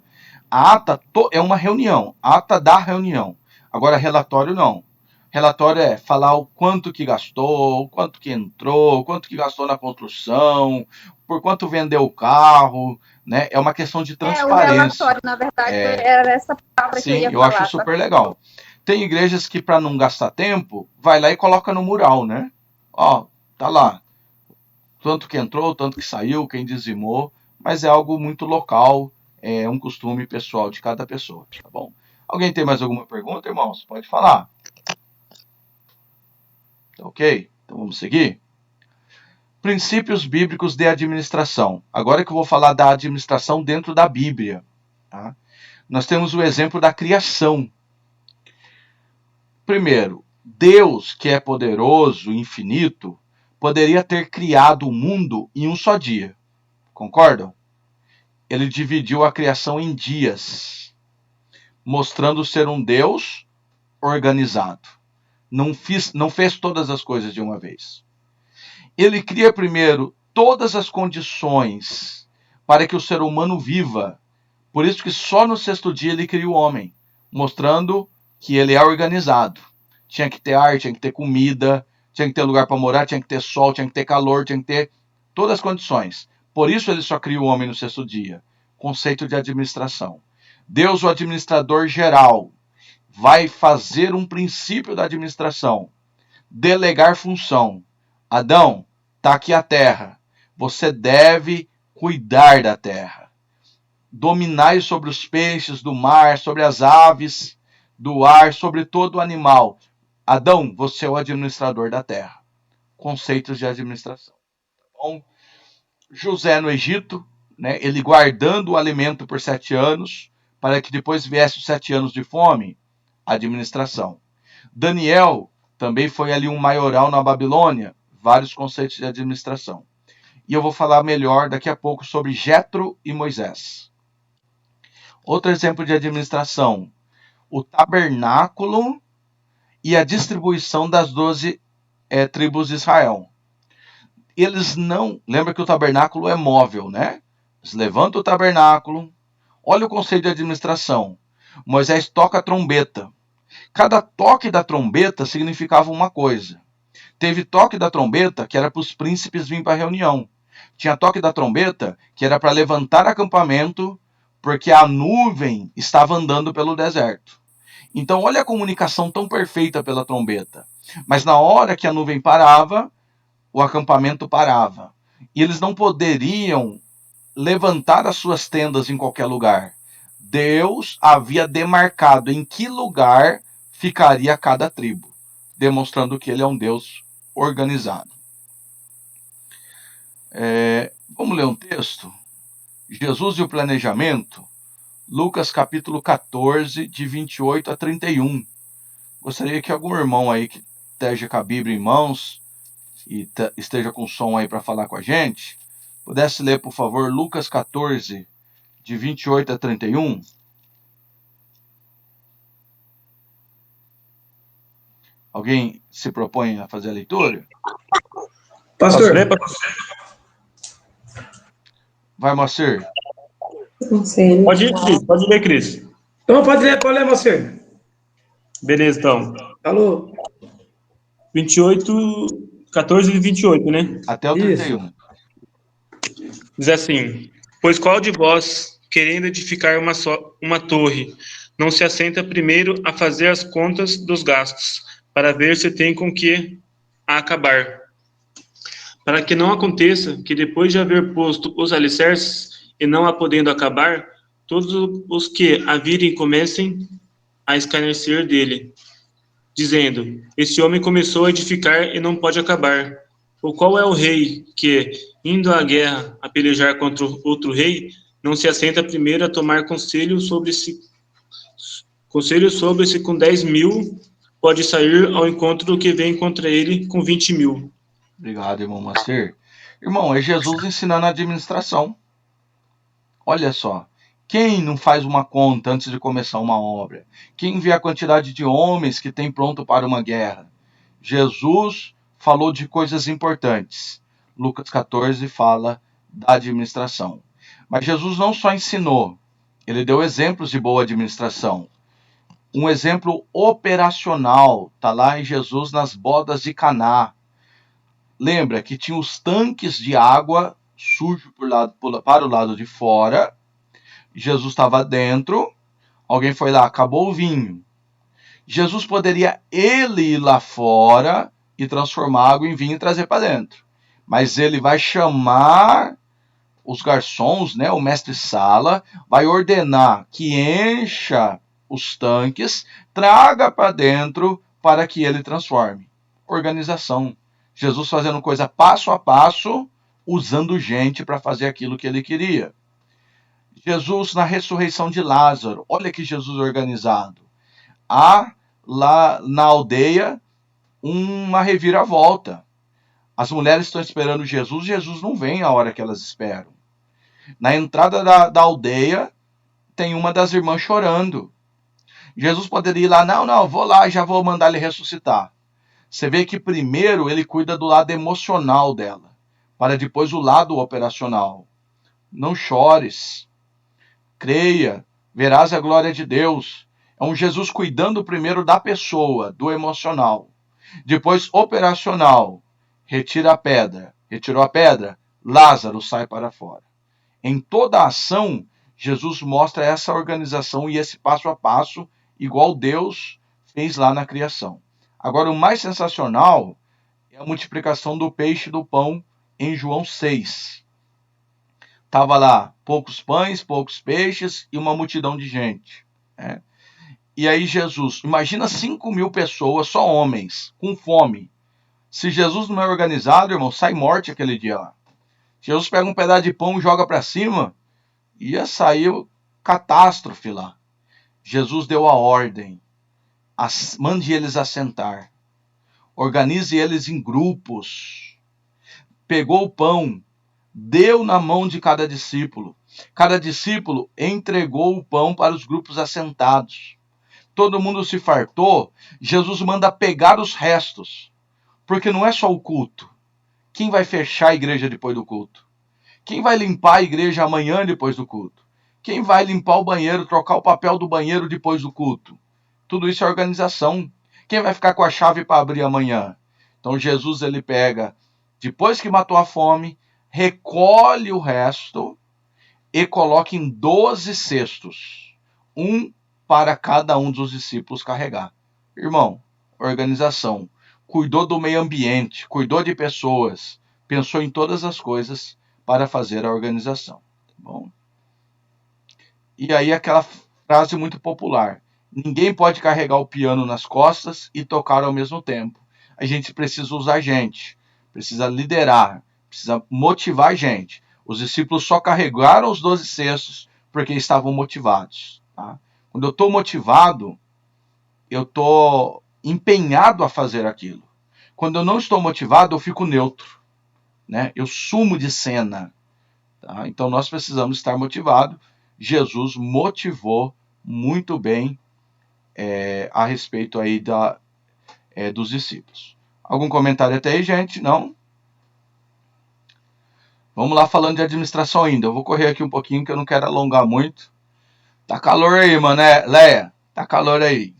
A ata é uma reunião, a ata da reunião. Agora, relatório não. Relatório é falar o quanto que gastou, o quanto que entrou, o quanto que gastou na construção, por quanto vendeu o carro, né? É uma questão de transparência. O relatório, na verdade, era essa palavra que eu ia falar. Sim, eu acho super legal. Tem igrejas que, para não gastar tempo, vai lá e coloca no mural, né? Ó, tá lá. Tanto que entrou, tanto que saiu, quem dizimou, mas é algo muito local, é um costume pessoal de cada pessoa, tá bom? Alguém tem mais alguma pergunta, irmãos? Pode falar. Ok? Então vamos seguir? Princípios bíblicos de administração. Agora que eu vou falar da administração dentro da Bíblia. Tá? Nós temos o exemplo da criação. Primeiro, Deus, que é poderoso, infinito, poderia ter criado o mundo em um só dia. Concordam? Ele dividiu a criação em dias, mostrando ser um Deus organizado. Não fez todas as coisas de uma vez. Ele cria primeiro todas as condições para que o ser humano viva. Por isso que só no sexto dia ele cria o homem, mostrando que ele é organizado. Tinha que ter ar, tinha que ter comida, tinha que ter lugar para morar, tinha que ter sol, tinha que ter calor, tinha que ter todas as condições. Por isso ele só cria o homem no sexto dia. Conceito de administração. Deus, o administrador geral, vai fazer um princípio da administração. Delegar função. Adão, está aqui a terra. Você deve cuidar da terra. Dominai sobre os peixes do mar, sobre as aves do ar, sobre todo o animal. Adão, você é o administrador da terra. Conceitos de administração. Bom, José no Egito, né, ele guardando o alimento por 7 anos, para que depois viesse os 7 anos de fome, administração. Daniel também foi ali um maioral na Babilônia, vários conceitos de administração. E eu vou falar melhor daqui a pouco sobre Jetro e Moisés. Outro exemplo de administração, o tabernáculo e a distribuição das 12 tribos de Israel. Eles não... Lembra que o tabernáculo é móvel, né? Eles levantam o tabernáculo. Olha o conceito de administração. Moisés toca a trombeta. Cada toque da trombeta significava uma coisa. Teve toque da trombeta que era para os príncipes virem para a reunião. Tinha toque da trombeta que era para levantar acampamento, porque a nuvem estava andando pelo deserto. Então, olha a comunicação tão perfeita pela trombeta. Mas na hora que a nuvem parava, o acampamento parava. E eles não poderiam levantar as suas tendas em qualquer lugar. Deus havia demarcado em que lugar ficaria cada tribo, demonstrando que ele é um Deus organizado. Vamos ler um texto? Jesus e o planejamento, Lucas capítulo 14, de 28 a 31. Gostaria que algum irmão aí que esteja com a Bíblia em mãos e esteja com som aí para falar com a gente, pudesse ler, por favor, Lucas 14, de 28 a 31. Alguém se propõe a fazer a leitura? Posso Pastor. ler, pastor? Vai, Moacir. Pode ir, Cris. Pode ler, Cris. Então pode ler você. Beleza, então. Alô? 28, 14 e 28, né? Até o 31. Diz assim: pois qual de vós, querendo edificar uma torre, não se assenta primeiro a fazer as contas dos gastos, para ver se tem com que a acabar? Para que não aconteça que, depois de haver posto os alicerces e não a podendo acabar, todos os que a virem comecem a escarnecer dele, dizendo: esse homem começou a edificar e não pode acabar. Ou qual é o rei que, indo à guerra a pelejar contra outro rei, não se assenta primeiro a tomar conselho sobre se com 10.000 pode sair ao encontro do que vem contra ele com 20.000? Obrigado, irmão Moacir. Irmão, é Jesus ensinando a administração. Olha só. Quem não faz uma conta antes de começar uma obra? Quem vê a quantidade de homens que tem pronto para uma guerra? Jesus falou de coisas importantes. Lucas 14 fala da administração. Mas Jesus não só ensinou, ele deu exemplos de boa administração. Um exemplo operacional está lá em Jesus nas bodas de Caná. Lembra que tinha os tanques de água sujo para o lado de fora. Jesus estava dentro. Alguém foi lá, acabou o vinho. Jesus poderia ele ir lá fora e transformar água em vinho e trazer para dentro. Mas ele vai chamar os garçons, né, o mestre-sala, vai ordenar que encha os tanques, traga para dentro para que ele transforme. Organização. Jesus fazendo coisa passo a passo, usando gente para fazer aquilo que ele queria. Jesus na ressurreição de Lázaro. Olha que Jesus organizado. Há lá na aldeia uma reviravolta. As mulheres estão esperando Jesus, Jesus não vem a hora que elas esperam. Na entrada da aldeia tem uma das irmãs chorando. Jesus poderia ir lá, não, vou lá, já vou mandar ele ressuscitar. Você vê que primeiro ele cuida do lado emocional dela, para depois o lado operacional. Não chores, creia, verás a glória de Deus. É um Jesus cuidando primeiro da pessoa, do emocional. Depois operacional, retira a pedra. Retirou a pedra, Lázaro sai para fora. Em toda a ação, Jesus mostra essa organização e esse passo a passo, igual Deus fez lá na criação. Agora, o mais sensacional é a multiplicação do peixe e do pão em João 6. Estava lá poucos pães, poucos peixes e uma multidão de gente. Né? E aí Jesus, imagina 5.000 pessoas, só homens, com fome. Se Jesus não é organizado, irmão, sai morte aquele dia lá. Jesus pega um pedaço de pão e joga para cima, ia sair catástrofe lá. Jesus deu a ordem. Mande eles assentar. Organize eles em grupos. Pegou o pão, deu na mão de cada discípulo. Cada discípulo entregou o pão para os grupos assentados. Todo mundo se fartou. Jesus manda pegar os restos. Porque não é só o culto. Quem vai fechar a igreja depois do culto? Quem vai limpar a igreja amanhã depois do culto? Quem vai limpar o banheiro, trocar o papel do banheiro depois do culto? Tudo isso é organização. Quem vai ficar com a chave para abrir amanhã? Então Jesus ele pega, depois que matou a fome, recolhe o resto e coloca em 12 cestos. Um para cada um dos discípulos carregar. Irmão, organização. Cuidou do meio ambiente, cuidou de pessoas, pensou em todas as coisas para fazer a organização. Tá bom? E aí aquela frase muito popular. Ninguém pode carregar o piano nas costas e tocar ao mesmo tempo. A gente precisa usar gente, precisa liderar, precisa motivar gente. Os discípulos só carregaram os 12 cestos porque estavam motivados. Tá? Quando eu estou motivado, eu estou empenhado a fazer aquilo. Quando eu não estou motivado, eu fico neutro. Né? Eu sumo de cena. Tá? Então nós precisamos estar motivados. Jesus motivou muito bem a respeito aí dos discípulos. Algum comentário até aí, gente? Não? Vamos lá falando de administração ainda. Eu vou correr aqui um pouquinho que eu não quero alongar muito. Tá calor aí, mané. Leia, tá calor aí.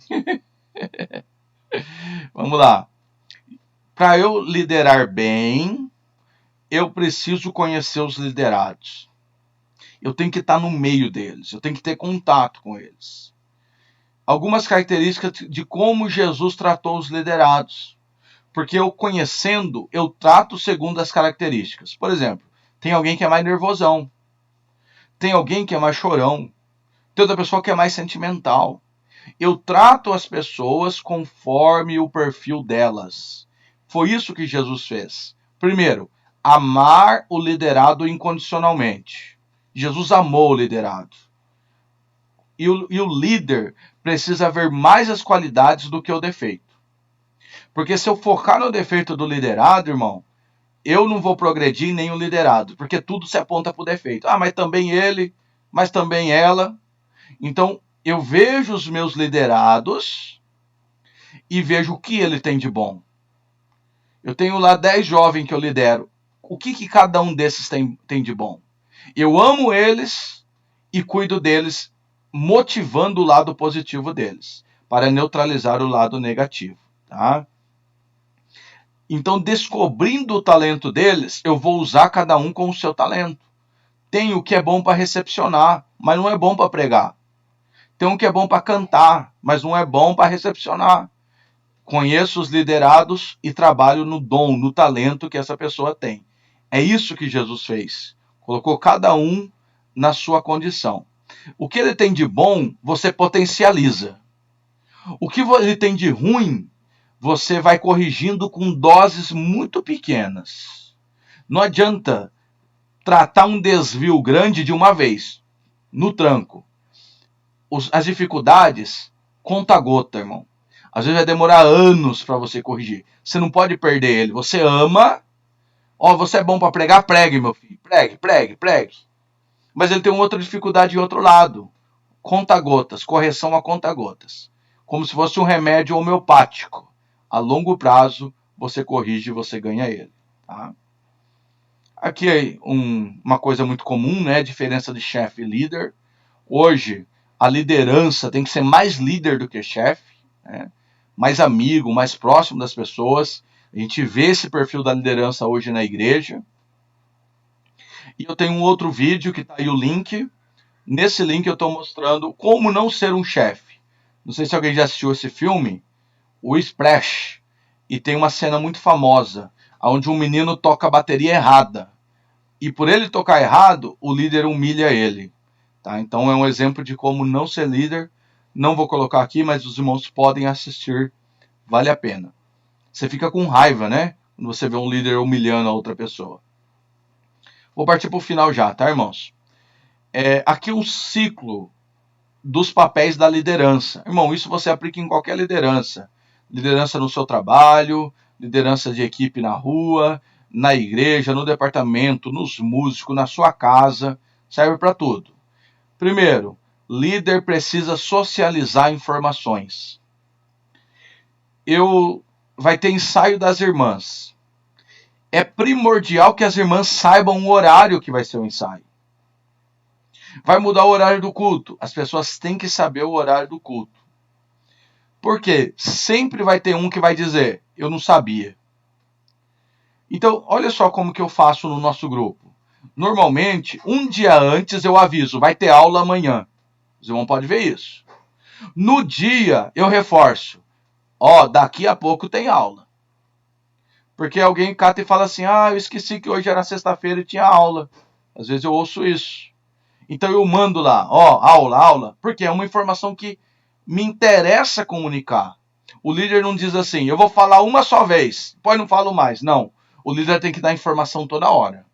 Vamos lá. Para eu liderar bem, eu preciso conhecer os liderados. Eu tenho que estar no meio deles. Eu tenho que ter contato com eles. Algumas características de como Jesus tratou os liderados. Porque eu conhecendo, eu trato segundo as características. Por exemplo, tem alguém que é mais nervosão. Tem alguém que é mais chorão. Tem outra pessoa que é mais sentimental. Eu trato as pessoas conforme o perfil delas. Foi isso que Jesus fez. Primeiro, amar o liderado incondicionalmente. Jesus amou o liderado. E o líder precisa ver mais as qualidades do que o defeito. Porque se eu focar no defeito do liderado, irmão, eu não vou progredir nem o liderado, porque tudo se aponta para o defeito. Ah, mas também ele, mas também ela. Então, eu vejo os meus liderados e vejo o que ele tem de bom. Eu tenho lá 10 jovens que eu lidero. O que cada um desses tem de bom? Eu amo eles e cuido deles, motivando o lado positivo deles, para neutralizar o lado negativo. Tá? Então, descobrindo o talento deles, eu vou usar cada um com o seu talento. Tem o que é bom para recepcionar, mas não é bom para pregar. Tem um que é bom para cantar, mas não é bom para recepcionar. Conheço os liderados e trabalho no dom, no talento que essa pessoa tem. É isso que Jesus fez. Colocou cada um na sua condição. O que ele tem de bom, você potencializa. O que ele tem de ruim, você vai corrigindo com doses muito pequenas. Não adianta tratar um desvio grande de uma vez, no tranco. As dificuldades, conta a gota, irmão. Às vezes vai demorar anos para você corrigir. Você não pode perder ele. Você ama. Ó, você é bom para pregar? Pregue, meu filho. Pregue. Mas ele tem uma outra dificuldade em outro lado. Conta-gotas, correção a conta-gotas. Como se fosse um remédio homeopático. A longo prazo, você corrige e você ganha ele. Tá? Aqui é uma coisa muito comum, né? Diferença de chefe e líder. Hoje, a liderança tem que ser mais líder do que chefe, né? Mais amigo, mais próximo das pessoas. A gente vê esse perfil da liderança hoje na igreja. E eu tenho um outro vídeo que está aí o link. Nesse link eu estou mostrando como não ser um chefe. Não sei se alguém já assistiu esse filme, o Splash. E tem uma cena muito famosa, onde um menino toca a bateria errada. E por ele tocar errado, o líder humilha ele. Tá? Então é um exemplo de como não ser líder. Não vou colocar aqui, mas os irmãos podem assistir. Vale a pena. Você fica com raiva, né? Quando você vê um líder humilhando a outra pessoa. Vou partir para o final já, tá, irmãos? Aqui um ciclo dos papéis da liderança. Irmão, isso você aplica em qualquer liderança. Liderança no seu trabalho, liderança de equipe na rua, na igreja, no departamento, nos músicos, na sua casa. Serve para tudo. Primeiro, líder precisa socializar informações. Vai ter ensaio das irmãs. É primordial que as irmãs saibam o horário que vai ser o ensaio. Vai mudar o horário do culto. As pessoas têm que saber o horário do culto. Por quê? Sempre vai ter um que vai dizer, eu não sabia. Então, olha só como que eu faço no nosso grupo. Normalmente, um dia antes eu aviso, vai ter aula amanhã. Os irmãos podem ver isso. No dia, eu reforço. Daqui a pouco tem aula. Porque alguém cata e fala assim, eu esqueci que hoje era sexta-feira e tinha aula. Às vezes eu ouço isso. Então eu mando lá, aula, porque é uma informação que me interessa comunicar. O líder não diz assim, eu vou falar uma só vez, depois não falo mais. Não, o líder tem que dar informação toda hora.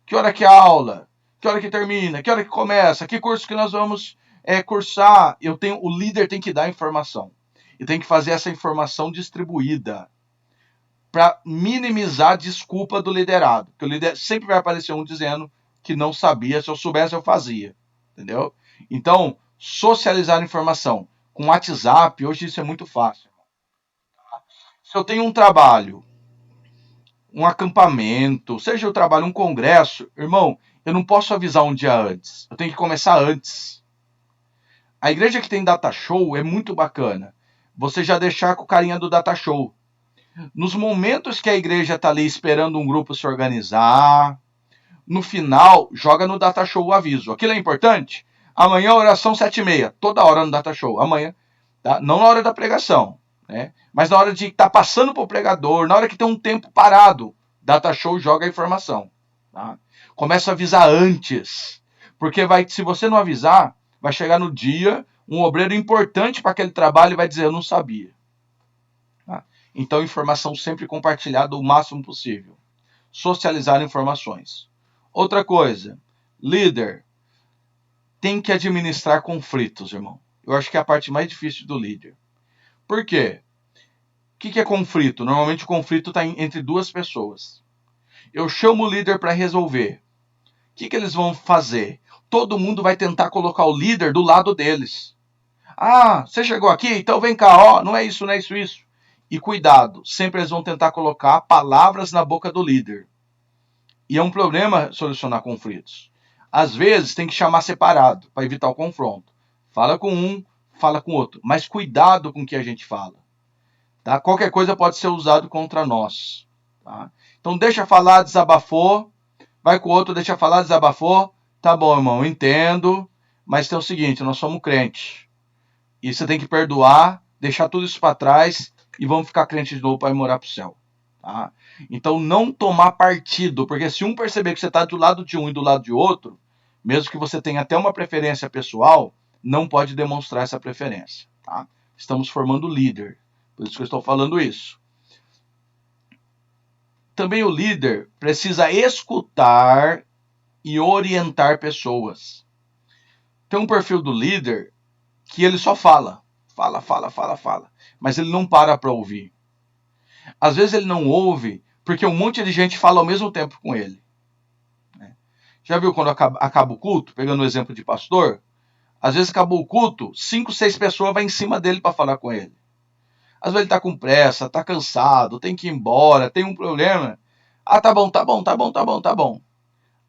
Que hora que é a aula? Que hora que termina? Que hora que começa? Que curso que nós vamos cursar? O líder tem que dar informação. E tem que fazer essa informação distribuída para minimizar a desculpa do liderado. Porque o líder sempre vai aparecer um dizendo que não sabia, se eu soubesse eu fazia. Entendeu? Então, socializar informação. Com WhatsApp, hoje isso é muito fácil. Se eu tenho um trabalho um acampamento, seja o trabalho, um congresso, irmão, eu não posso avisar um dia antes. Eu tenho que começar antes. A igreja que tem data show é muito bacana. Você já deixar com o carinha do data show. Nos momentos que a igreja está ali esperando um grupo se organizar, no final, joga no data show o aviso. Aquilo é importante? Amanhã, oração 7h30. Toda hora no data show. Amanhã. Tá? Não na hora da pregação, né? Mas na hora de estar passando para o pregador, na hora que tem um tempo parado, data show joga a informação. Tá? Começa a avisar antes. Porque se você não avisar, vai chegar no dia, um obreiro importante para aquele trabalho vai dizer, eu não sabia. Tá? Então, informação sempre compartilhada o máximo possível. Socializar informações. Outra coisa, líder tem que administrar conflitos, irmão. Eu acho que é a parte mais difícil do líder. Por quê? O que é conflito? Normalmente o conflito está entre duas pessoas. Eu chamo o líder para resolver. O que eles vão fazer? Todo mundo vai tentar colocar o líder do lado deles. Ah, você chegou aqui? Então vem cá, ó, não é isso, não é isso, isso. E cuidado, sempre eles vão tentar colocar palavras na boca do líder. E é um problema solucionar conflitos. Às vezes tem que chamar separado para evitar o confronto. Fala com um, fala com outro. Mas cuidado com o que a gente fala. Tá? Qualquer coisa pode ser usado contra nós. Tá? Então deixa falar, desabafou. Vai com o outro, deixa falar, desabafou. Tá bom, irmão, entendo. Mas tem o seguinte, nós somos crentes. E você tem que perdoar, deixar tudo isso para trás e vamos ficar crentes de novo para ir morar para o céu. Tá? Então não tomar partido, porque se um perceber que você está do lado de um e do lado de outro, mesmo que você tenha até uma preferência pessoal, não pode demonstrar essa preferência. Tá? Estamos formando líder, por isso que eu estou falando isso. Também o líder precisa escutar e orientar pessoas. Tem um perfil do líder que ele só fala, mas ele não para ouvir. Às vezes ele não ouve porque um monte de gente fala ao mesmo tempo com ele. Já viu quando acaba o culto, pegando o exemplo de pastor? Às vezes acabou o culto, 5, 6 pessoas vão em cima dele para falar com ele. Às vezes ele está com pressa, está cansado, tem que ir embora, tem um problema. Ah, tá bom.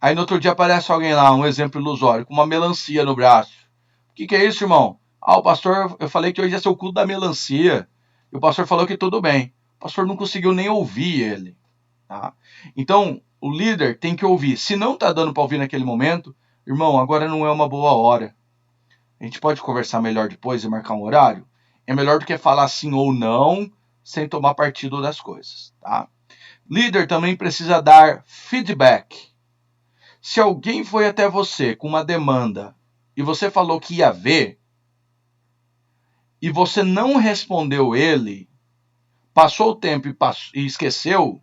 Aí no outro dia aparece alguém lá, um exemplo ilusório, com uma melancia no braço. O que é isso, irmão? Ah, o pastor, eu falei que hoje ia ser o culto da melancia. E o pastor falou que tudo bem. O pastor não conseguiu nem ouvir ele. Tá? Então, o líder tem que ouvir. Se não está dando para ouvir naquele momento, irmão, agora não é uma boa hora. A gente pode conversar melhor depois e marcar um horário? É melhor do que falar sim ou não, sem tomar partido das coisas. Tá? Líder também precisa dar feedback. Se alguém foi até você com uma demanda e você falou que ia ver, e você não respondeu ele, passou o tempo e esqueceu,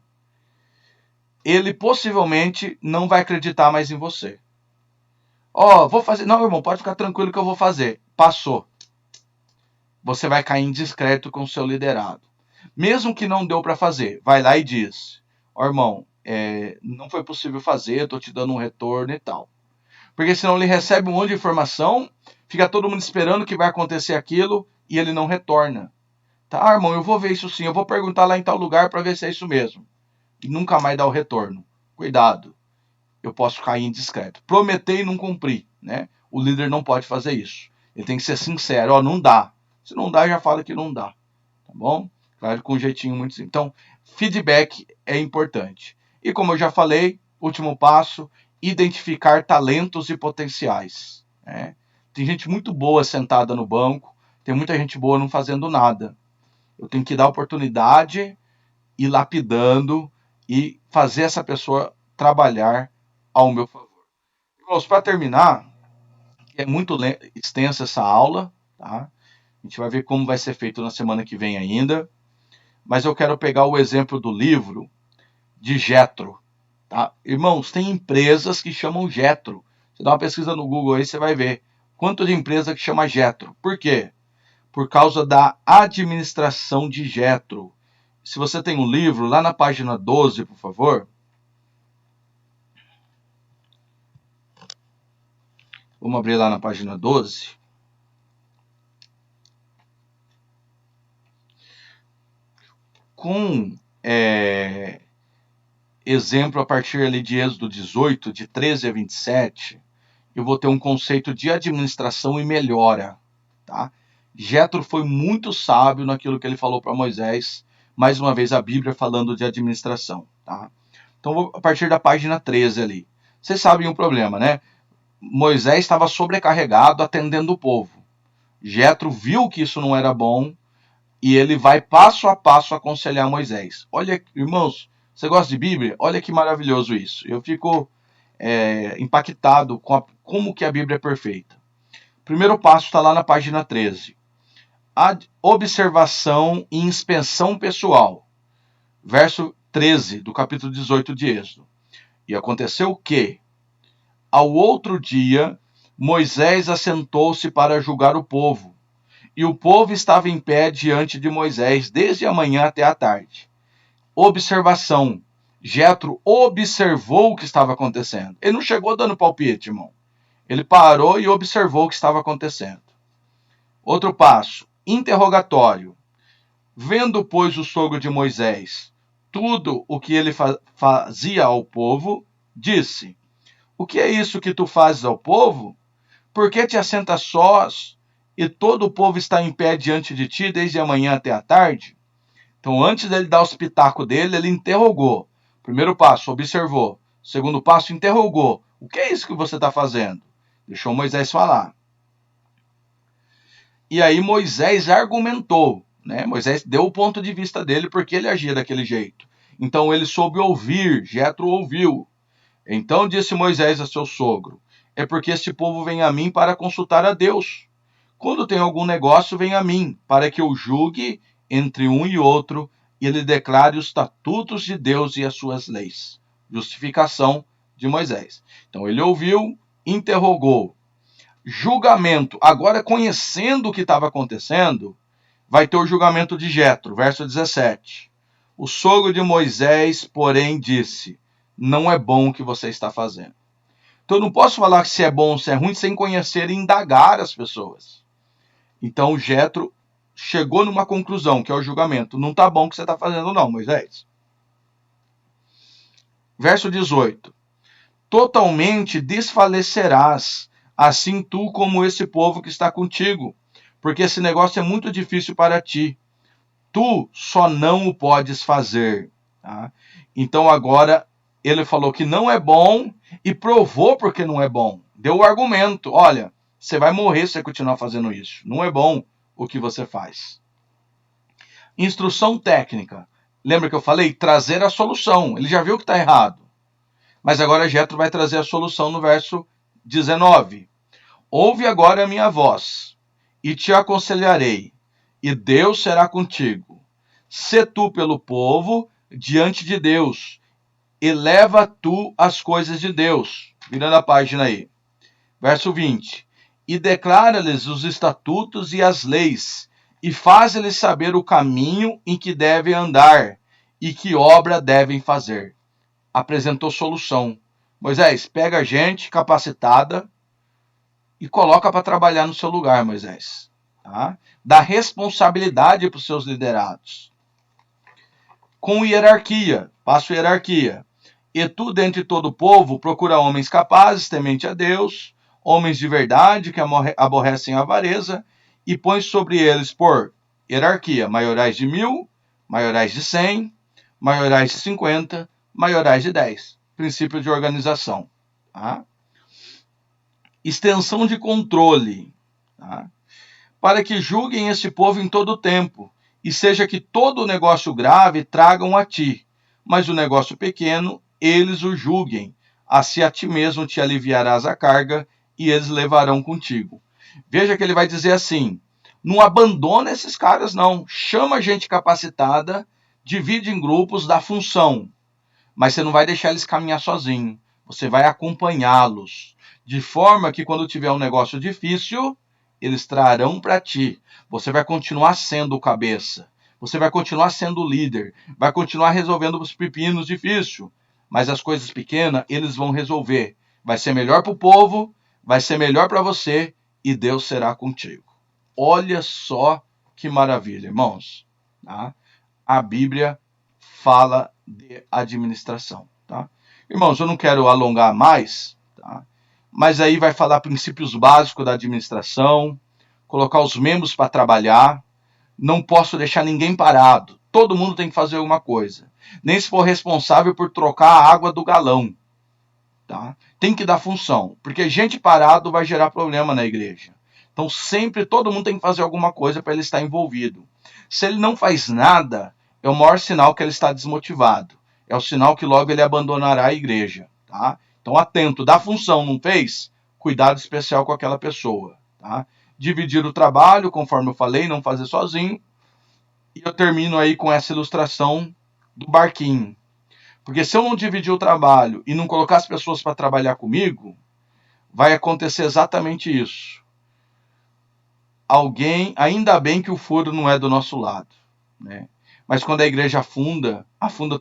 ele possivelmente não vai acreditar mais em você. Vou fazer. Não, irmão, pode ficar tranquilo que eu vou fazer. Passou. Você vai cair indiscreto com o seu liderado. Mesmo que não deu para fazer, vai lá e diz: irmão, não foi possível fazer, estou te dando um retorno e tal. Porque senão ele recebe um monte de informação, fica todo mundo esperando que vai acontecer aquilo e ele não retorna. Tá, irmão, eu vou ver isso sim, eu vou perguntar lá em tal lugar para ver se é isso mesmo. E nunca mais dá o retorno. Cuidado, eu posso cair indiscreto. Prometer e não cumprir, né? O líder não pode fazer isso. Ele tem que ser sincero, não dá. Se não dá, já fala que não dá. Tá bom? Claro, com um jeitinho muito simples. Então, feedback é importante. E como eu já falei, último passo, identificar talentos e potenciais. Né? Tem gente muito boa sentada no banco, tem muita gente boa não fazendo nada. Eu tenho que dar oportunidade, ir lapidando e fazer essa pessoa trabalhar ao meu favor. Irmãos, para terminar, é muito extensa essa aula, tá? A gente vai ver como vai ser feito na semana que vem ainda, mas eu quero pegar o exemplo do livro de Jethro. Tá? Irmãos, tem empresas que chamam Jethro. Você dá uma pesquisa no Google aí, você vai ver quanto de empresa que chama Jethro. Por quê? Por causa da administração de Jethro. Se você tem um livro, lá na página 12, por favor. Vamos abrir lá na página 12. Com exemplo a partir ali de Êxodo 18, de 13 a 27, eu vou ter um conceito de administração e melhora, tá? Jetro foi muito sábio naquilo que ele falou para Moisés, mais uma vez a Bíblia falando de administração, tá? Então, vou a partir da página 13 ali. Vocês sabem o problema, né? Moisés estava sobrecarregado atendendo o povo. Jetro viu que isso não era bom e ele vai passo a passo aconselhar Moisés. Olha, irmãos, você gosta de Bíblia? Olha que maravilhoso isso. Eu fico impactado com como que a Bíblia é perfeita. O primeiro passo está lá na página 13. A observação e inspeção pessoal. Verso 13 do capítulo 18 de Êxodo. E aconteceu que, ao outro dia, Moisés assentou-se para julgar o povo. E o povo estava em pé diante de Moisés desde a manhã até a tarde. Observação. Jetro observou o que estava acontecendo. Ele não chegou dando palpite, irmão. Ele parou e observou o que estava acontecendo. Outro passo. Interrogatório. Vendo, pois, o sogro de Moisés tudo o que ele fazia ao povo, disse: o que é isso que tu fazes ao povo? Por que te assentas sós e todo o povo está em pé diante de ti desde a manhã até a tarde? Então, antes dele dar o espetáculo dele, ele interrogou. Primeiro passo, observou. Segundo passo, interrogou. O que é isso que você está fazendo? Deixou Moisés falar. E aí Moisés argumentou, né? Moisés deu o ponto de vista dele porque ele agia daquele jeito. Então ele soube ouvir, Jetro ouviu. Então disse Moisés a seu sogro: é porque este povo vem a mim para consultar a Deus. Quando tem algum negócio, vem a mim, para que eu julgue entre um e outro e ele declare os estatutos de Deus e as suas leis. Justificação de Moisés. Então ele ouviu, interrogou. Julgamento. Agora, conhecendo o que estava acontecendo, vai ter o julgamento de Jetro, verso 17. O sogro de Moisés, porém, disse: não é bom o que você está fazendo. Então, eu não posso falar se é bom ou se é ruim sem conhecer e indagar as pessoas. Então, Jetro chegou numa conclusão, que é o julgamento. Não está bom o que você está fazendo, não, Moisés. Verso 18. Totalmente desfalecerás, assim tu como esse povo que está contigo, porque esse negócio é muito difícil para ti. Tu só não o podes fazer. Tá? Então agora ele falou que não é bom e provou porque não é bom. Deu o argumento. Olha, você vai morrer se você continuar fazendo isso. Não é bom o que você faz. Instrução técnica. Lembra que eu falei? Trazer a solução. Ele já viu que está errado. Mas agora Jetro vai trazer a solução no verso 19. Ouve agora a minha voz, e te aconselharei, e Deus será contigo. Sê tu pelo povo diante de Deus, e leva tu as coisas de Deus. Virando a página aí. Verso 20. E declara-lhes os estatutos e as leis, e faz-lhes saber o caminho em que devem andar, e que obra devem fazer. Apresentou solução. Moisés, pega gente capacitada e coloca para trabalhar no seu lugar, Moisés. Tá? Dá responsabilidade para os seus liderados. Com hierarquia, passo hierarquia. E tu, dentre todo o povo, procura homens capazes, temente a Deus, homens de verdade, que aborrecem a avareza, e põe sobre eles por hierarquia, maiorais de 1000, maiorais de 100, maiorais de 50, maiorais de 10. Princípio de organização. Tá? Extensão de controle. Tá? Para que julguem este povo em todo o tempo, e seja que todo o negócio grave tragam a ti, mas o negócio pequeno, eles o julguem. Assim a ti mesmo te aliviarás a carga, e eles levarão contigo. Veja que ele vai dizer assim, não abandona esses caras não, chama gente capacitada, divide em grupos, dá função. Mas você não vai deixar eles caminhar sozinhos. Você vai acompanhá-los. De forma que quando tiver um negócio difícil, eles trarão para ti. Você vai continuar sendo o cabeça. Você vai continuar sendo o líder. Vai continuar resolvendo os pepinos difíceis. Mas as coisas pequenas, eles vão resolver. Vai ser melhor para o povo, vai ser melhor para você e Deus será contigo. Olha só que maravilha, irmãos. Tá? A Bíblia fala de administração. Tá? Irmãos, eu não quero alongar mais, tá? Mas aí vai falar princípios básicos da administração, colocar os membros para trabalhar, não posso deixar ninguém parado, todo mundo tem que fazer alguma coisa, nem se for responsável por trocar a água do galão. Tá? Tem que dar função, porque gente parado vai gerar problema na igreja. Então sempre todo mundo tem que fazer alguma coisa para ele estar envolvido. Se ele não faz nada, é o maior sinal que ele está desmotivado. É o sinal que logo ele abandonará a igreja. Tá? Então atento, dá função, não fez? Cuidado especial com aquela pessoa. Tá? Dividir o trabalho, conforme eu falei, não fazer sozinho. E eu termino aí com essa ilustração do barquinho. Porque se eu não dividir o trabalho e não colocar as pessoas para trabalhar comigo, vai acontecer exatamente isso. Ainda bem que o furo não é do nosso lado, né? Mas quando a igreja afunda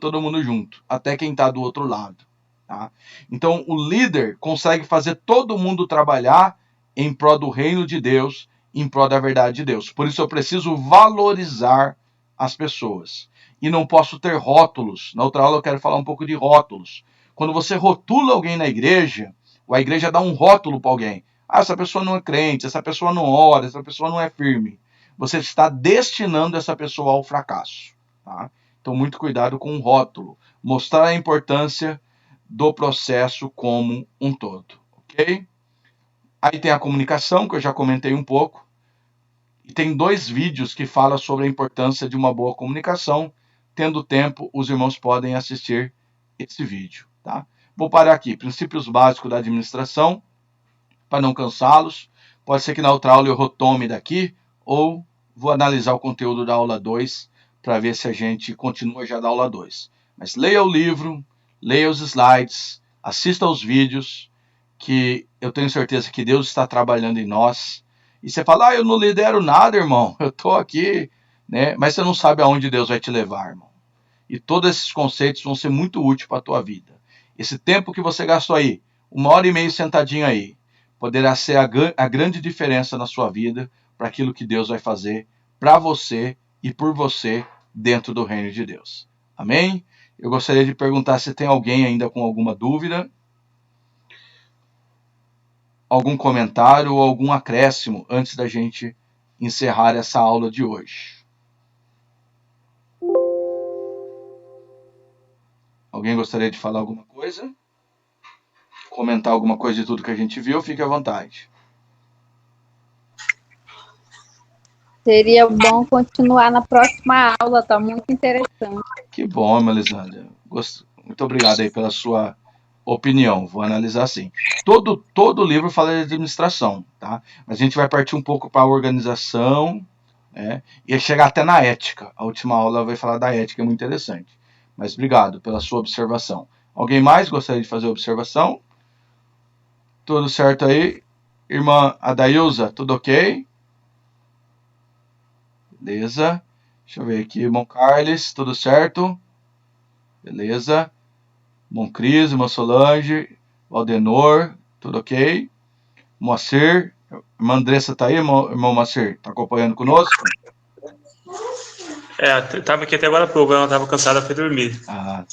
todo mundo junto, até quem está do outro lado. Tá? Então o líder consegue fazer todo mundo trabalhar em prol do reino de Deus, em prol da verdade de Deus. Por isso eu preciso valorizar as pessoas. E não posso ter rótulos. Na outra aula eu quero falar um pouco de rótulos. Quando você rotula alguém na igreja, ou a igreja dá um rótulo para alguém. Ah, essa pessoa não é crente, essa pessoa não ora, essa pessoa não é firme. Você está destinando essa pessoa ao fracasso. Tá? Então, muito cuidado com o rótulo. Mostrar a importância do processo como um todo. Ok? Aí tem a comunicação, que eu já comentei um pouco. E tem 2 vídeos que falam sobre a importância de uma boa comunicação. Tendo tempo, os irmãos podem assistir esse vídeo. Tá? Vou parar aqui. Princípios básicos da administração, para não cansá-los. Pode ser que na outra aula eu retome daqui, ou vou analisar o conteúdo da aula 2, para ver se a gente continua já da aula 2. Mas leia o livro, leia os slides, assista aos vídeos, que eu tenho certeza que Deus está trabalhando em nós. E você fala, eu não lidero nada, irmão, eu estou aqui, né? Mas você não sabe aonde Deus vai te levar, irmão. E todos esses conceitos vão ser muito úteis para a tua vida. Esse tempo que você gastou aí, 1h30 sentadinho aí, poderá ser a grande diferença na sua vida para aquilo que Deus vai fazer para você e por você dentro do reino de Deus. Amém? Eu gostaria de perguntar se tem alguém ainda com alguma dúvida, algum comentário ou algum acréscimo antes da gente encerrar essa aula de hoje. Alguém gostaria de falar alguma coisa? Comentar alguma coisa de tudo que a gente viu? Fique à vontade. Seria bom continuar na próxima aula, tá muito interessante. Que bom, Melisandra. Muito obrigado aí pela sua opinião. Vou analisar assim. Todo livro fala de administração, tá? Mas a gente vai partir um pouco para a organização, né? E chegar até na ética. A última aula vai falar da ética, é muito interessante. Mas obrigado pela sua observação. Alguém mais gostaria de fazer observação? Tudo certo aí? Irmã Adailza, tudo ok? Beleza. Deixa eu ver aqui. Irmão Carles, tudo certo? Beleza. Irmão Cris, irmã Solange, Valdenor, tudo ok? Moacir, irmã Andressa tá aí, irmão Moacir? Tá acompanhando conosco? Tava aqui até agora há pouco, ela tava cansada, foi dormir. Ah,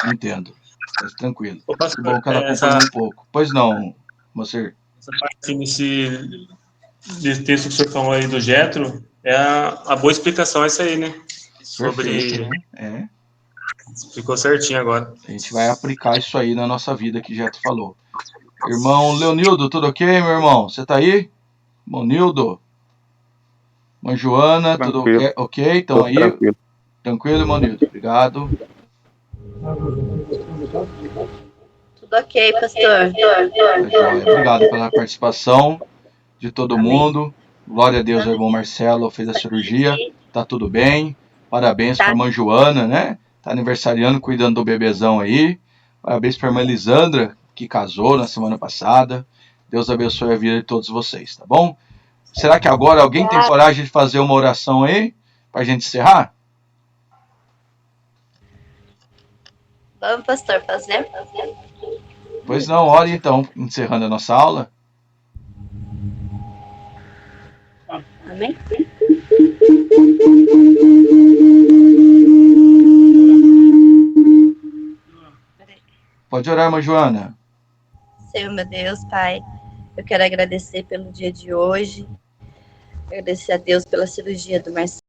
entendo. Mas tranquilo. Ô, pastor, Que bom que ela acompanhou um pouco. Pois não, Moacir? Essa parte assim, desse texto que o senhor falou aí do Jethro, a boa explicação é essa aí, né? Perfeito, né? Ficou certinho agora. A gente vai aplicar isso aí na nossa vida que Jethro falou. Irmão Leonildo, tudo ok, meu irmão? Você tá aí? Irmão Nildo? Irmã Joana, Tranquilo. Tudo ok? Então aí? Tranquilo. Tranquilo, irmão Nildo? Obrigado. Tudo ok, pastor. Obrigado pela participação de todo mundo. Glória a Deus, o irmão Marcelo fez a cirurgia. Tá tudo bem. Parabéns para a irmã Joana, né? Tá aniversariando, cuidando do bebezão aí. Parabéns para a irmã Elisandra, que casou na semana passada. Deus abençoe a vida de todos vocês, tá bom? Será que agora alguém tem coragem de fazer uma oração aí? Para a gente encerrar? Vamos, pastor, fazer? Pois não, ore então, encerrando a nossa aula. Amém? Pode orar, irmã Joana. Senhor, meu Deus, Pai, eu quero agradecer pelo dia de hoje, agradecer a Deus pela cirurgia do Marcelo.